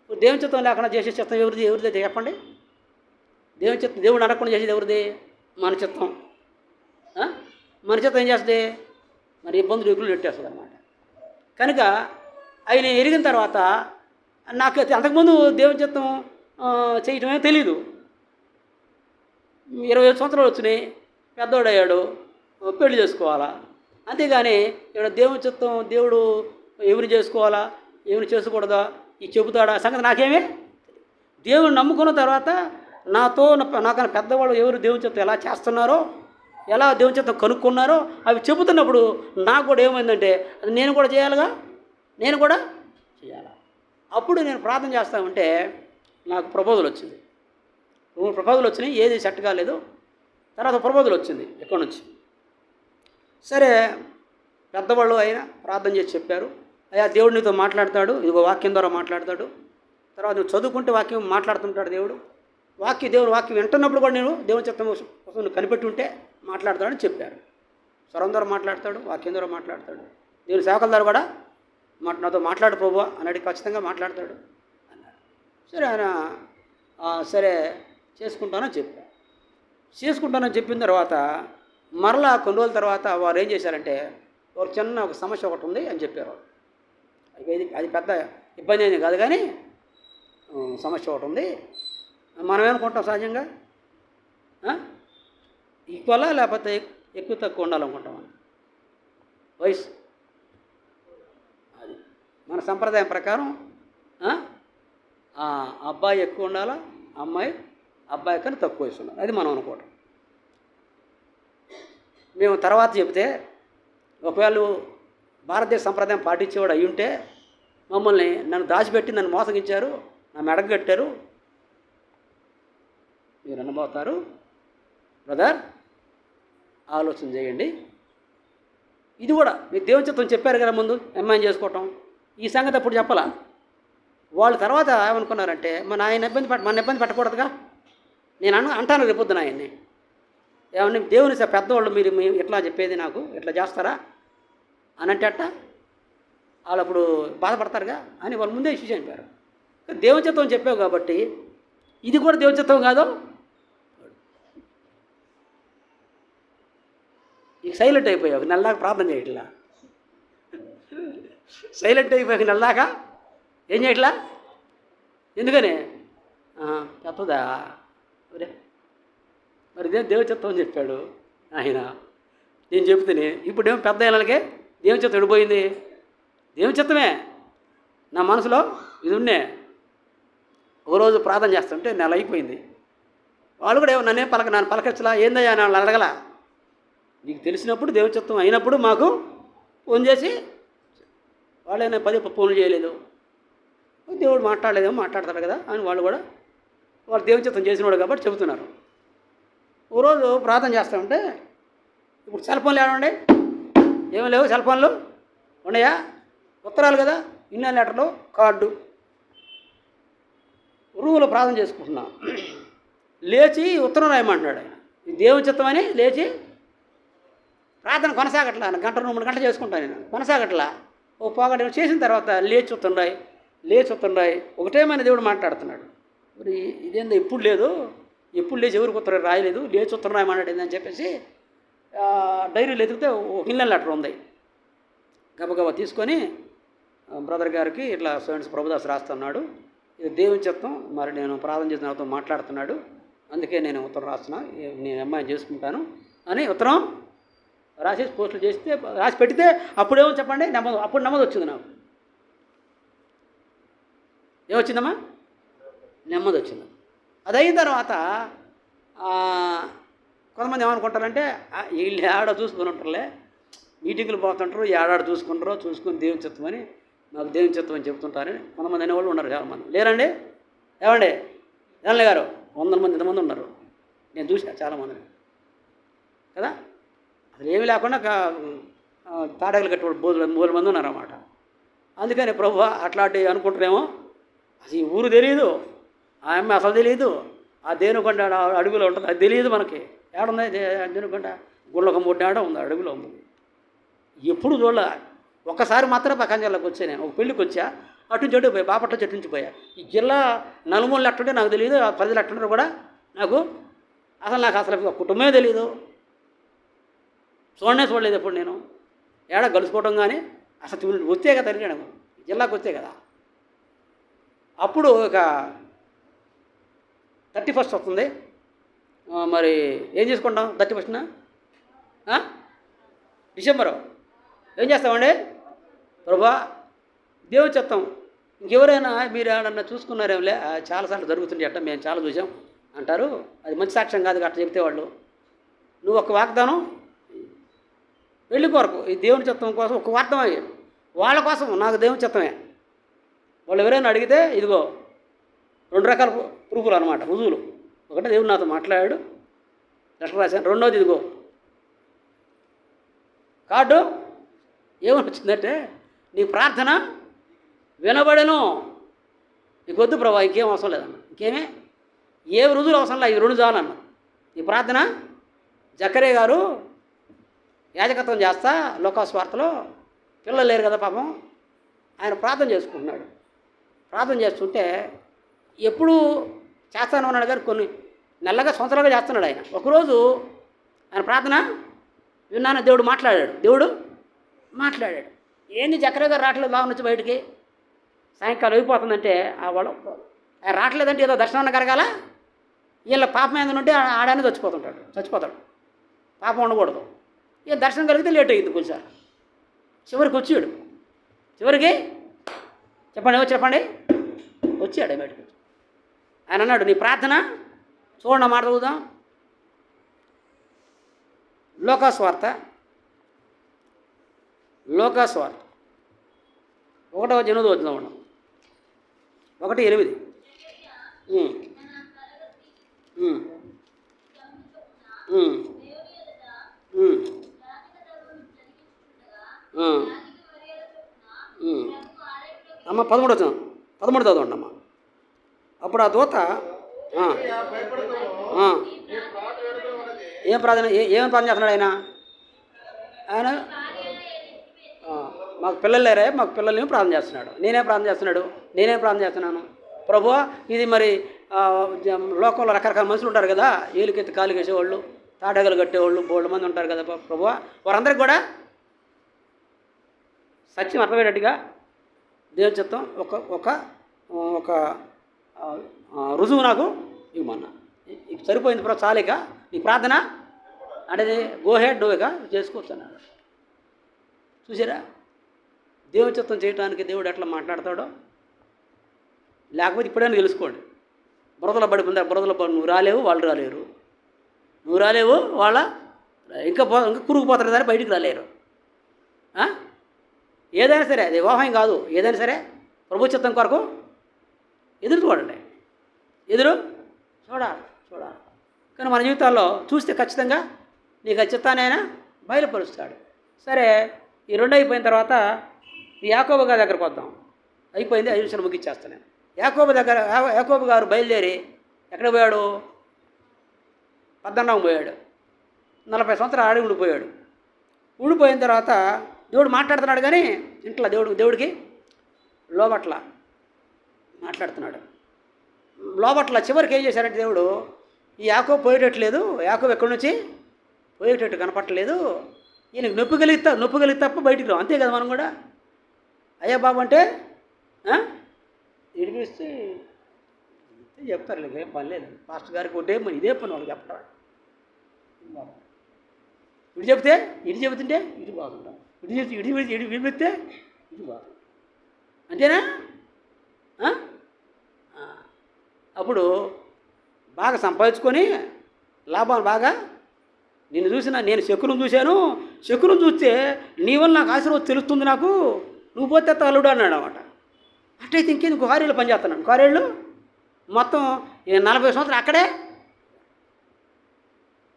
దేవుని చిత్తం లేకుండా చేసే చిత్తం ఎవరిదే చెప్పండి. దేవుడు అడగకుండా చేసేది ఎవరిది? మన చిత్తం. మన చిత్తం ఏం చేస్తుంది? మరి ఇబ్బందులు ఎక్కులు పెట్టేస్తుంది అన్నమాట. కనుక ఆయన ఎరిగిన తర్వాత నాకు అంతకుముందు దేవుని చిత్తం చేయటమే తెలీదు. 25 సంవత్సరాలు వచ్చినాయి, పెద్దోడయ్యాడు, పెళ్లి చేసుకోవాలా. అంతేగాని ఇక్కడ దేవుని చిత్తం, దేవుడు ఎవరు చేసుకోవాలా ఎవరు చేసుకోకూడదా ఈ చెబుతాడా సంగతి నాకేమే. దేవుని నమ్ముకున్న తర్వాత నాకన్నా పెద్దవాళ్ళు ఎవరు దేవుని చిత్తం ఎలా చేస్తున్నారో, ఎలా దేవుని చిత్తం కనుక్కున్నారో అవి చెబుతున్నప్పుడు నాకు కూడా ఏమైందంటే అది నేను కూడా చేయాలిగా, నేను కూడా చేయాలా. అప్పుడు నేను ప్రార్థన చేస్తా ఉంటే నాకు ప్రపోజల్ వచ్చింది. 2 ప్రపోజల్ వచ్చినాయి, ఏది సెట్ కాలేదు. తర్వాత ప్రపోజల్ వచ్చింది ఎక్కడి నుంచి. సరే పెద్దవాళ్ళు అయినా ప్రార్థన చేసి చెప్పారు, అయ్యా దేవుడు నీతో మాట్లాడతాడు, ఇదిగో వాక్యం ద్వారా మాట్లాడతాడు. తర్వాత నువ్వు చదువుకుంటే వాక్యం మాట్లాడుతుంటాడు దేవుడు. దేవుని వాక్యం వింటున్నప్పుడు కూడా నేను దేవుని చిత్తం కోసం నువ్వు కనిపెట్టి ఉంటే మాట్లాడతాడని చెప్పారు. స్వరం ద్వారా మాట్లాడతాడు, వాక్యం ద్వారా మాట్లాడతాడు, దేవుని సేవకుల ద్వారా కూడా నాతో మాట్లాడు ప్రభువా అన్నాడు, ఖచ్చితంగా మాట్లాడతాడు అన్నాడు. సరే ఆయన సరే చేసుకుంటానని చెప్పిన తర్వాత మరలా కొన్ని రోజుల తర్వాత వారు ఏం చేశారంటే ఒక చిన్న సమస్య ఒకటి ఉంది అని చెప్పారు. అది పెద్ద ఇబ్బంది అయింది కాదు, కానీ సమస్య ఒకటి ఉంది. మనం ఏమనుకుంటాం సహజంగా, ఈక్వలా లేకపోతే ఎక్కువ తక్కువ ఉండాలనుకుంటాం. వయసు అది మన సంప్రదాయం ప్రకారం అబ్బాయి ఎక్కువ ఉండాలా, అబ్బాయి కన్నా తక్కువ వయసు ఉండాలి, అది మనం అనుకోవటం. మేము తర్వాత చెబితే ఒకవేళ భారతదేశ సంప్రదాయం పాటించేవాడు అయి ఉంటే నన్ను దాచిపెట్టి నన్ను మోసగించారు, నా మెడకు కట్టారు, మీరు అనబోతారు. బ్రదర్ ఆలోచన చేయండి, ఇది కూడా మీరు దేవుని చిత్తం చెప్పారు కదా ముందు అమ్మాయిని చేసుకోవటం, ఈ సంగతి అప్పుడు చెప్పాలా. వాళ్ళు తర్వాత ఏమనుకున్నారంటే మన ఇబ్బంది పెట్టకూడదుగా. నేను అంటాను రేపొద్దున ఆయన్ని, ఏమన్నా దేవుని పెద్దవాళ్ళు మీరు ఎట్లా చెప్పేది నాకు ఎట్లా చేస్తారా అని అంటే వాళ్ళు అప్పుడు బాధపడతారుగా అని వాళ్ళు ముందే ఇష్యూ చెప్పారు. దేవుని చిత్తం చెప్పావు కాబట్టి ఇది కూడా దేవుని చిత్తం కాదు. ఇక సైలెంట్ అయిపోయావు, నెలదాకా ప్రార్థన చేయట్లా. సైలెంట్ అయిపోయాక నెలదాకా ఏం చేయట్లా, ఎందుకని చెప్పదా మరి ఇదే దేవుని చిత్తం అని చెప్పాడు ఆయన. నేను చెప్తేనే ఇప్పుడేమో పెద్ద ఏళ్ళకే దేవుని చిత్తం విడిపోయింది. దేవుని చిత్తమే నా మనసులో ఇది ఉండే. ఒకరోజు ప్రార్థన చేస్తుంటే నెల అయిపోయింది. వాళ్ళు కూడా నన్ను పలకచ్చలా, ఏందయ్యా అని వాళ్ళు అడగల. నీకు తెలిసినప్పుడు దేవుని చిత్తం అయినప్పుడు మాకు ఫోన్ చేసి వాళ్ళైనా 10 ఫోన్లు చేయలేదు, దేవుడు మాట్లాడలేదేమో మాట్లాడతాడు కదా అని వాళ్ళు దేవుని చిత్తం చేసినవాడు కాబట్టి చెబుతున్నారు. ఓ రోజు ప్రార్థన చేస్తామంటే ఇప్పుడు సెల్ ఫోన్లు ఏమండి, ఏమీ లేవు, సెల్ ఫోన్లు ఉన్నాయా, ఉత్తరాలు కదా, ఇన్నర్ లెటర్లు, కార్డు. రూములో ప్రార్థన చేసుకుంటున్నాం, లేచి ఉత్తరం రాయమంటున్నాడు ఆయన. దేవుని చిత్తం అని లేచి ప్రార్థన కొనసాగట్లా, 1 గంట 2 గంటలు చేసుకుంటాను నేను, కొనసాగట్లా. ఓ పోగడ చేసిన తర్వాత లేచి ఉత్తరం ఒకటేమైనా దేవుడు మాట్లాడుతున్నాడు. మరి ఇదేందో ఎప్పుడు లేచి ఎవరికి ఉత్తరం రాయలేదు, లేచి ఉత్తరం రాయమన్నాడు అని చెప్పేసి డైరీలో ఎదిగితే ఒక ఇన్నర్ లెటర్ ఉంది. గబగబా తీసుకొని బ్రదర్ గారికి ఇట్లా సోయన్స్ ప్రభుదాస్ రాస్తున్నాడు, ఇది దేవుని చిత్తం, మరి నేను ప్రార్థన చేసిన నాతో మాట్లాడుతున్నాడు, అందుకే నేను ఉత్తరం రాస్తున్నా, నేను అమ్మాయిని చేసుకుంటాను అని ఉత్తరం రాసేసి పోస్టులు చేస్తే రాసి పెడితే అప్పుడేమో చెప్పండి అప్పుడు నెమ్మది వచ్చింది నాకు. ఏమొచ్చిందమ్మా, నెమ్మది వచ్చింది. అది అయిన తర్వాత కొంతమంది ఏమనుకుంటారంటే వీళ్ళు ఏడ చూసుకొని ఉంటారులే, మీటింగులు పోతుంటారు, ఏడాడు చూసుకుని దేవుని చిత్తం అని నాకు దేవుని చిత్తం అని చెప్తుంటారని కొంతమంది అనేవాళ్ళు ఉన్నారు, చాలామంది. లేరండి ఏమండి ఎమ్మెల్యే గారు 100 మంది ఇంతమంది ఉన్నారు, నేను చూసా చాలామందిని కదా. అసలు ఏమీ లేకుండా తాడగలు కట్టేవాడు 3 మంది ఉన్నారన్నమాట. అందుకని ప్రభు అట్లాంటివి అనుకుంటారేమో, అసలు ఈ ఊరు తెలియదు, ఆ అమ్మాయి అసలు తెలియదు, ఆ దేనుకొండ అడుగులో ఉంటుంది అది తెలియదు మనకి. ఏడుంది దేనుకొండ, గుళ్ళొక 3 ఏడ ఉంది, అడుగులో ఉంది. ఎప్పుడు చూడలే, ఒక్కసారి మాత్రం పకంజాలకు వచ్చా, నేను ఒక పెళ్ళికి వచ్చా, అటు చెట్టు పోయి బాపట్ల చెట్టు నుంచి పోయా. ఈ జిల్లా నలుమూలలు ఎట్టుంటే నాకు తెలియదు, 10 ఎట్టుంటారో కూడా నాకు అసలు కుటుంబమే తెలియదు, చూడలేదు ఎప్పుడు నేను ఏడా కలుసుకోవడం కానీ అసలు వస్తే కదా తిరిగాను. జిల్లాకు వస్తే కదా. అప్పుడు ఇక 31st వస్తుంది. మరి ఏం చేసుకుంటాం 31st డిసెంబరు? ఏం చేస్తామండి? ప్రభా దేవుని చిత్తం, ఇంకెవరైనా మీరు ఏమన్నా చూసుకున్నారేమలే, చాలాసార్లు జరుగుతుంది అట్ట, మేము చాలా చూసాం అంటారు. అది మంచి సాక్ష్యం కాదు అట్లా చెప్తే వాళ్ళు. నువ్వు ఒక వాగ్దానం పెళ్లి కొరకు, ఈ దేవుని చిత్తం కోసం ఒక వాగ్దానం అయ్యాడు వాళ్ళ కోసం. నాకు దేవుని చిత్తమే. వాళ్ళు ఎవరైనా అడిగితే ఇదిగో 2 రకాల ప్రూఫ్లు అనమాట, రుజువులు. ఒకటి దేవుడు నాతో మాట్లాడాడు, లెటర్ రాశాను. రెండోది ఇదిగో కార్డు. ఏమని వచ్చిందంటే, నీ ప్రార్థన వినబడను, నీకు వద్దు ప్రభా, ఇంకేం అవసరం లేదన్న. ఇంకేమే ఏ రుజువులు అవసరం లేదు, ఈ 2 చాలన్న. నీ ప్రార్థన, జకరియా గారు యాజకత్వం చేస్తా లోకాస్వార్తలో, పిల్లలు లేరు కదా పాపం, ఆయన ప్రార్థన చేసుకుంటున్నాడు. ప్రార్థన చేస్తుంటే ఎప్పుడు చేస్తాను అన్నాడు కానీ కొన్ని నెలగా సంవత్సరాలుగా చేస్తున్నాడు ఆయన. ఒకరోజు ఆయన ప్రార్థన విన్నాను, దేవుడు మాట్లాడాడు. ఏంది జకరియా గారు రావట్లేదు బాగా నుంచి బయటికి, సాయంకాలం అయిపోతుందంటే వాళ్ళు ఆయన రావట్లేదంటే ఏదో దర్శనాన్ని కరగాల, వీళ్ళ పాపం ఏంటంటే ఆడానే చచ్చిపోతాడు. పాపం ఉండకూడదు. ఇక దర్శనం కలిగితే లేట్ అయ్యింది కొంచెం. చివరికి వచ్చాడు. చెప్పండి వచ్చాడు బయటకు. ఆయన అన్నాడు, నీ ప్రార్థన చూడండి, మాట చదువుదాం. లోకాస్వార్త 1:8 వచ్చిందాం. 1:8. అమ్మ 13 వచ్చిన 13 చదవండి అమ్మ. అప్పుడు ఆ దూత ఏం ప్రార్థన చేస్తున్నాడు ఆయన మాకు పిల్లలు లేరే, మాకు పిల్లల్ని ప్రార్థన చేస్తున్నాడు. నేనేం ప్రార్థన చేస్తున్నాను ప్రభువా, ఇది మరి లోకంలో రకరకాల మనుషులు ఉంటారు కదా, ఏలుకెత్తి కాలు వేసేవాళ్ళు, తాడగలు కట్టేవాళ్ళు బోల్డ్ మంది ఉంటారు కదా ప్రభువా, వారందరికీ కూడా సత్యం అర్థమయ్యేటట్టుగా దేవుని చిత్తం ఒక రుజువు నాకు ఇవ్వమన్నా. సరిపోయింది ప్రభు, చాలిక నీ ప్రార్థన అంటే గో హెడ్ నువ్వు ఇక చేసుకోవచ్చు అన్నాడు. చూసారా దేవుని చిత్తం చేయడానికి దేవుడు ఎట్లా మాట్లాడతాడో. లేకపోతే ఇప్పుడైనా తెలుసుకోండి, బురదలో నువ్వు రాలేవు, వాళ్ళు రాలేరు, నువ్వు రాలేవు, వాళ్ళ ఇంకా కురుగుపోతారు దాన్ని బయటికి రాలేరు. ఏదైనా సరే, అది వివాహం కాదు, ఏదైనా సరే ప్రభు చిత్తం కొరకు ఎదురు చూడాలి. కానీ మన జీవితాల్లో చూస్తే ఖచ్చితంగా నీకు ఆ చిత్తాన్ని ఆయన బయలుపరుస్తాడు. సరే, ఈ 2 అయిపోయిన తర్వాత ఈ యాకోబు గారి దగ్గరకు వద్దాం. అయిపోయింది, 5 నిమిషాలు ముగిచ్చేస్తాను. యాకోబు గారు బయలుదేరి ఎక్కడ పోయాడు? పద్దన్నం పోయాడు. 40 సంవత్సరాలు ఆడి ఉండిపోయిన తర్వాత దేవుడు మాట్లాడుతున్నాడు, కానీ ఇంట్లో దేవుడికి లోబట్ల మాట్లాడుతున్నాడు. చివరికి ఏం చేశారంటే దేవుడు, ఈ యాకోబు పోయేటట్లేదు, యాకోబు ఎక్కడి నుంచి పోయేటట్టు కనపట్టలేదు, ఈయనకు నొప్పి కలిగి తప్ప బయటికి రావు. అంతే కదా మనం కూడా. అయ్యా బాబు అంటే ఇడిపిస్తే చెప్తారు, లేదు ఏం పని లేదు, పాస్టర్ గారికి ఇదే పని వాళ్ళు చెప్పడం. ఇటు చెబుతుంటే ఇటు బాగుంటాం, ఇటు విడిపిస్తే ఇటు బాగుంటాం. అంతేనా? అప్పుడు బాగా సంపాదించుకొని లాభాలు బాగా నేను శకునం చూశాను, శకునం చూస్తే నీ వల్ల నాకు ఆశీర్వాదం తెలుస్తుంది, నాకు నువ్వు పోతే తల్లుడు అన్నాడు అన్నమాట. అట్లయితే ఇంకేంది, క్వారీలో పనిచేస్తున్నాను. క్వారీళ్ళు మొత్తం 40 సంవత్సరాలు అక్కడే.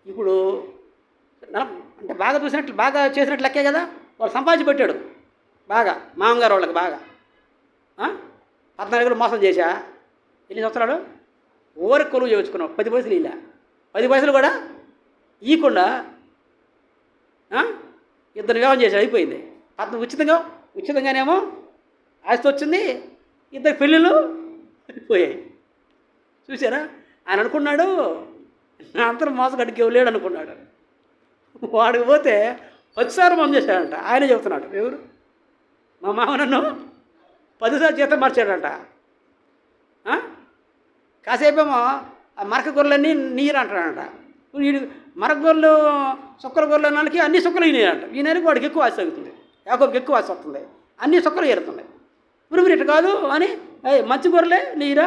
ఇప్పుడు అంటే బాగా చేసినట్లు లెక్కే కదా. వాళ్ళు సంపాదించి పెట్టాడు బాగా, మామగారు వాళ్ళకి బాగా. 14 మోసం చేశా. ఎన్ని సంవత్సరాలు ఊరికి కొలువు చేయించుకున్నావు. 10 పైసలు ఇలా 10 పైసలు కూడా ఇవ్వకుండా ఇద్దరు వివాహం చేశాడు, అయిపోయింది. అతను ఉచితంగానేమో ఆస్తి వచ్చింది, ఇద్దరు పెళ్ళిళ్ళు పోయాయి. చూసారా? ఆయన అనుకున్నాడు అంతరం మోసగడికి లేడు అనుకున్నాడు. వాడికి పోతే 10 సార్లు మోసం చేశాడంట. ఆయనే చెబుతున్నాడు, ఎవరు? మా మామ నన్ను 10 సార్లు జీతం మార్చాడంట. కాసేపేమో ఆ మరక గొర్రెలన్నీ నీరు అంటాడంట. వీడు మరక గొర్రెలు సుక్కల గొర్రెలు అన్నాళ్ళకి అన్ని సుక్కలు ఈయనంట. ఈయనకి వాడికి ఎక్కువ ఆశ తగ్గుతుంది, యాకోబుకి ఎక్కువ ఆశ వస్తుంది, అన్ని సుక్కలు ఏరుతున్నాయి. మీరు ఇటు కాదు అని మంచి గొర్రెలే నీరా,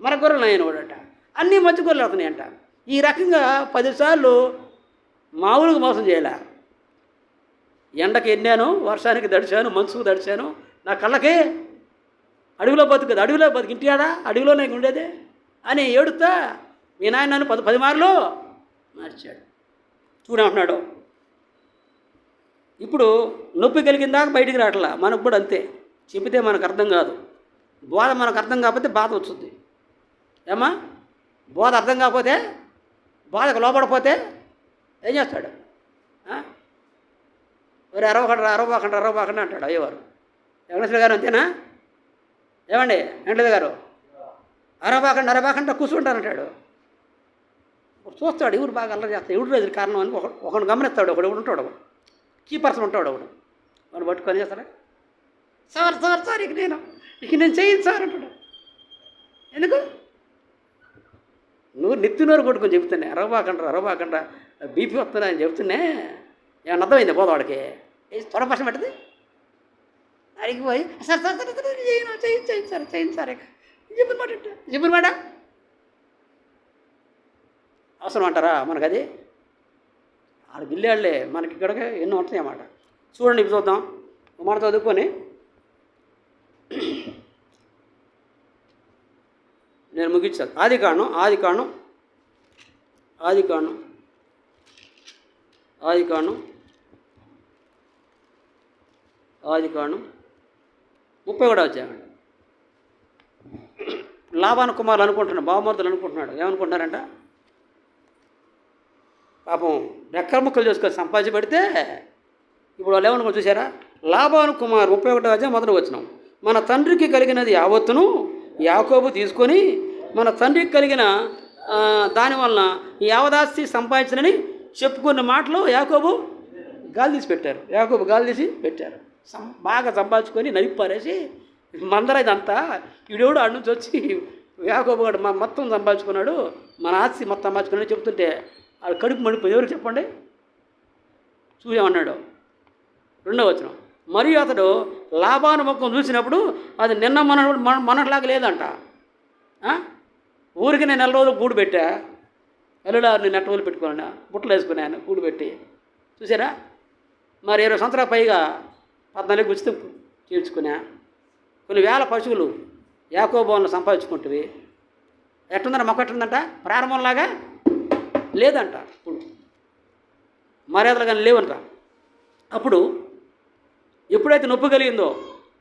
మరక గొర్రెలు ఆయన వాడంట, అన్నీ మంచి గొర్రెలు అవుతున్నాయంట. ఈ రకంగా 10 సార్లు మామూలుగా మోసం చేయలే. ఎండకి ఎన్నాను, వర్షానికి దడిచాను, మంచుకు దడిచాను, నా కళ్ళకి అడవిలో బతుకు ఇంటియాడా అడవిలో నాకు ఉండేదే అని ఏడుతా మీ నాయన నన్ను 10 మార్లు మార్చాడు. చూడంటున్నాడు. ఇప్పుడు నొప్పి కలిగిన దాకా బయటికి రావట్లా. మనకు కూడా అంతే, చెబితే మనకు అర్థం కాదు, బోధ మనకు అర్థం కాకపోతే బాధ వస్తుంది. ఏమా బోధ అర్థం కాకపోతే, బాధకు లోపడిపోతే ఏం చేస్తాడు? మరి అరవబాకండి అంటాడు అయ్యేవారు. వెంకటేశ్వర గారు అంతేనా? ఏమండి వెంకటేశ్వర గారు, అరవబాకండి కూర్చుంటానంటాడు. చూస్తాడు, ఎవరు బాగా అల్లరి చేస్తాడు, ఎవడు లేదు కారణం అని ఒకడు గమనిస్తాడు. ఒకడు ఉంటాడు, కీ పర్సన్ ఉంటాడు, వాడు పట్టుకొని చేస్తాడు. సార్ ఇక నేను చేయను సార్ అంటాడు. ఎందుకు? నువ్వు నెత్తినోరు కొట్టుకొని చెబుతానే అరవబాకండ్రా బీపీ వస్తున్నా అని చెబుతున్నే. ఏమన్నా అర్థమైంది పోదవాడికి? త్వరపక్షం పెట్టదు. అడిగిపోయి సార్ చేయండి సార్ చెప్పిన మాట అవసరం అంటారా మనకు? అది ఆడ బిల్లాళ్లే మనకి ఇక్కడికి ఎన్నో ఉంటాయి అన్నమాట. చూడండి, ఇప్పుడు చూద్దాం. మాట చదువుకొని నేను ముగించాను. ఆదికాండం 31వ అధ్యాయం. లాబాను కుమారులు అనుకుంటున్నాడు, బావమర్దులు అనుకుంటున్నాడు. ఏమనుకుంటున్నారంట? పాపం రెక్కల ముక్కలు చేసుకొని సంపాదించి పెడితే ఇప్పుడు వాళ్ళు ఏమనుకో చూసారా? లాబాను కుమారు 31వ అధ్యాయం మొదటి వచనం. మన తండ్రికి కలిగినది యావత్తును యాకోబు తీసుకొని మన తండ్రికి కలిగిన దానివలన యావదాస్తి సంపాదించనని చెప్పుకున్న మాటలు యాకోబు గాలి తీసి పెట్టారు. బాగా సంపాదించుకొని నలిపి పారేసి మందర ఇదంతా వీడెవడు ఆడి నుంచి వచ్చి యాకోబు గారు మొత్తం సంపాదించుకున్నాడు, మన ఆస్తి మొత్తం సంపాదించుకున్నాడు చెప్తుంటే అది కడుపు మడిపోయి ఎవరికి చెప్పండి? చూసామన్నాడు. 2వ వచనం. మరియు అతడు లాబాను ముఖం చూసినప్పుడు అది నిన్న మనలాగా లేదంట. ఊరికి నేను 4 రోజులు కూడు పెట్టా, ఎల్లుడారు నేను నెట్టవలు పెట్టుకున్నాను, బుట్టలు వేసుకున్నాను కూడు పెట్టి. చూసారా? మరి 20 సంవత్సరాల పైగా 14 ఉచితం తీర్చుకున్నా. కొన్ని వేల పశువులు యాకోబును సంపాదించుకుంటుంది. ఎట్టుందంట? మొక్క ఎట్టుందంట? ప్రారంభంలాగా లేదంట. ఇప్పుడు మర్యాదలు కానీ లేవంట. అప్పుడు ఎప్పుడైతే నొప్పి కలిగిందో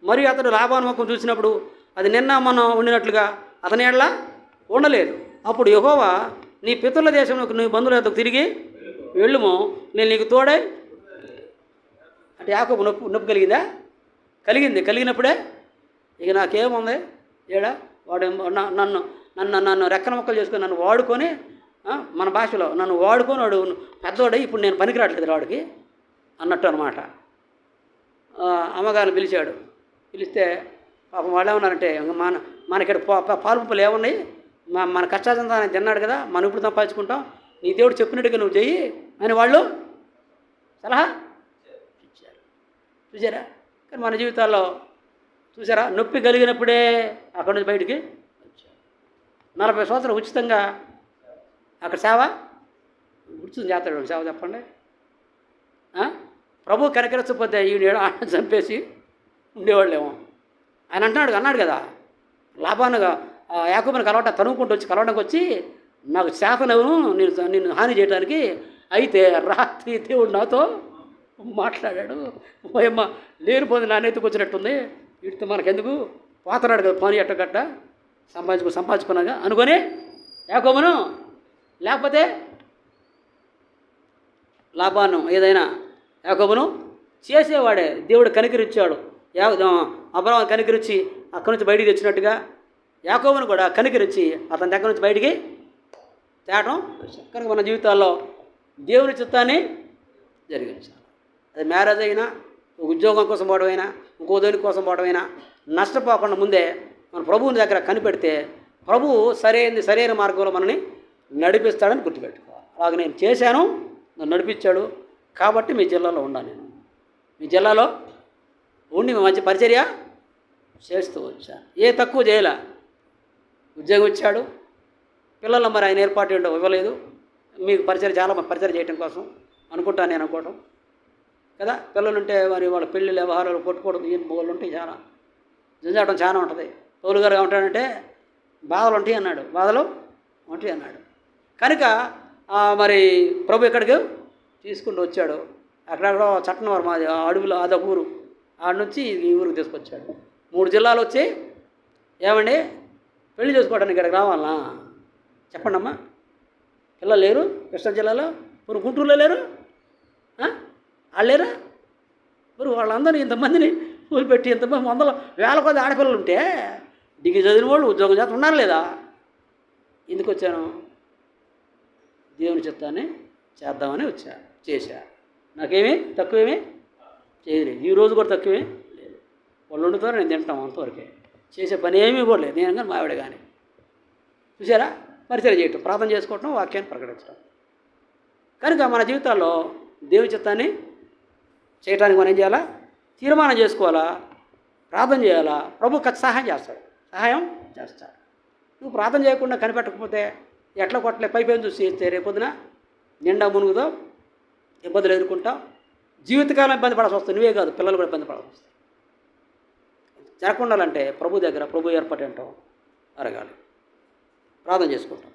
మరియు అతడు లాబాను ముఖం చూసినప్పుడు అది నిన్న మనం ఉండినట్లుగా అతని ఎడల ఉండలేదు. అప్పుడు యెహోవా, నీ పితరుల దేశంలోకి నీ బంధువుల యొద్దకు తిరిగి వెళ్ళుము, నేను నీకు తోడై. అంటే యాకోబు నొప్పి కలిగిందా? కలిగినప్పుడే ఇక నాకేముంది ఏడా వాడు నన్ను రెక్కన మొక్కలు చేసుకొని నన్ను వాడుకొని, మన భాషలో నన్ను వాడుకొని వాడు పెద్దవాడై ఇప్పుడు నేను పనికిరాట్లేదు వాడికి అన్నట్టు అనమాట. అమ్మగారిని పిలిస్తే పాపం వాళ్ళు ఏమన్నారంటే, మనకి పాలు ఏమున్నాయి, మన కష్టాజంతా ఆయన తిన్నాడు కదా, మనం ఇప్పుడు సంపాదించుకుంటాం, నీ దేవుడు చెప్పినట్టుగా నువ్వు చెయ్యి అని వాళ్ళు సలహా ఇచ్చారు. చూసారా? కానీ మన జీవితాల్లో చూసారా, నొప్పి కలిగినప్పుడే అక్కడి నుంచి బయటికి వచ్చారు. 40 సంవత్సరాలు ఉచితంగా అక్కడ సేవ ఉచితం చేస్తాడు. సేవ చెప్పండి. ప్రభు కనకరించకపోతే ఈయన చంపేసి ఉండేవాళ్ళేమో. ఆయన అన్నాడు కదా, లాభానుగా యాకోబుని తనుకుంటూ వచ్చి కలవడానికి వచ్చి, నాకు శాపనవును నిన్ను హాని చేయడానికి. అయితే రాత్రి దేవుడు నాతో మాట్లాడాడు. ఓయమ్మ లేనిపోయింది నా నెత్తికి వచ్చినట్టుంది, వీటితో మనకెందుకు, పోతున్నాడు కదా పని ఎట్టగట్ట సంపాదించుకున్నాగా అనుకొని యాకోబును, లేకపోతే లాభాను ఏదైనా యాకోబును చేసేవాడే. దేవుడు కనికరించాడు. అబ్రాహాము కనికరించి అక్కడి నుంచి బయటికి తెచ్చినట్టుగా యాకోబును కూడా కనికరించి అతని దగ్గర నుంచి బయటికి తేవటం. కనుక మన జీవితాల్లో దేవుని చిత్తాన్ని జరిగించాలి. అది మ్యారేజ్ అయినా, ఉద్యోగం కోసం పోవడమైనా, ఇంకో దేని కోసం పోవడమైనా, నష్టపోకుండా ముందే మన ప్రభువుని దగ్గర కనిపెడితే ప్రభువు సరైన మార్గంలో మనని నడిపిస్తాడని గుర్తుపెట్టుకోవాలి. అలాగ నేను చేశాను, నన్ను నడిపించాడు, కాబట్టి మీ జిల్లాలో ఉన్నాను. నేను మీ జిల్లాలో ఉండి మంచి పరిచర్య చేస్తూ వచ్చాను. ఏ తక్కువ చేయలే. ఉద్యోగం ఇచ్చాడు, పిల్లలు మరి ఆయన ఏర్పాటు ఏంటో ఇవ్వలేదు. మీకు పరిచయం చాలా పరిచయం చేయడం కోసం అనుకుంటాను నేను అనుకోవటం కదా. పిల్లలుంటే మరి వాళ్ళ పెళ్ళి వ్యవహారాలు కొట్టుకోవడం ఈయన మొగలు ఉంటాయి, చాలా జంజాటం చాలా ఉంటుంది. పౌలు గారు ఏమంటాడంటే బాధలు ఉంటాయి అన్నాడు, బాధలు ఉంటాయి అన్నాడు. కనుక మరి ప్రభు ఎక్కడికి తీసుకుంటూ వచ్చాడు. అక్కడక్కడ చట్టనవారు మాది అడవిలో అదొక ఊరు, ఆడ నుంచి ఈ ఊరికి తీసుకొచ్చాడు. 3 జిల్లాలు వచ్చి ఏమండి పెళ్లి చేసుకోవడానికి ఇక్కడికి రావాలా చెప్పండి అమ్మా. పిల్లలు లేరు కృష్ణా జిల్లాలో, మరి గుంటూరులో లేరు, వాళ్ళు లేరా? మరి వాళ్ళందరినీ ఇంతమందిని వదిలిపెట్టి ఇంతమంది 100,000 కొద్ది ఆడపిల్లలు ఉంటే డిగ్రీ చదివిన వాళ్ళు ఉద్యోగం చేత ఉన్నారు లేదా? ఎందుకు వచ్చాను? దేవుని చిత్తాన్ని చేద్దామని చేశా. నాకేమీ తక్కువేమీ చేయలేదు, ఈరోజు కూడా తక్కువే లేదు. వాళ్ళు వండుతారు, నేను తింటాం, అంతవరకే. చేసే పని ఏమీ కూడా లేదు, నేను కానీ మా ఆవిడ కానీ. చూసారా? పరిచయం చేయటం, ప్రార్థన చేసుకోవటం, వాక్యాన్ని ప్రకటించడం. కనుక మన జీవితాల్లో దేవుని చిత్తాన్ని చేయడానికి మనం ఏం చేయాలా? తీర్మానం చేసుకోవాలా, ప్రార్థన చేయాలా. ప్రభు ఖచ్చితంగా సహాయం చేస్తాడు. నువ్వు ప్రార్థన చేయకుండా కనిపెట్టకపోతే ఎట్లా కొట్టలే పై చూసి చేస్తే రేపొద్దున నిండా మునుగుతావు, ఇబ్బందులు ఎదుర్కొంటావు, జీవితకాలం ఇబ్బంది పడాల్సి వస్తుంది. నువ్వే కాదు, పిల్లలు కూడా ఇబ్బంది పడాల్సి వస్తుంది. జరగకుండాలంటే ప్రభు దగ్గర ప్రభు ఏర్పాటు ఏంటో అరగాలి. ప్రార్థన చేసుకుంటాం.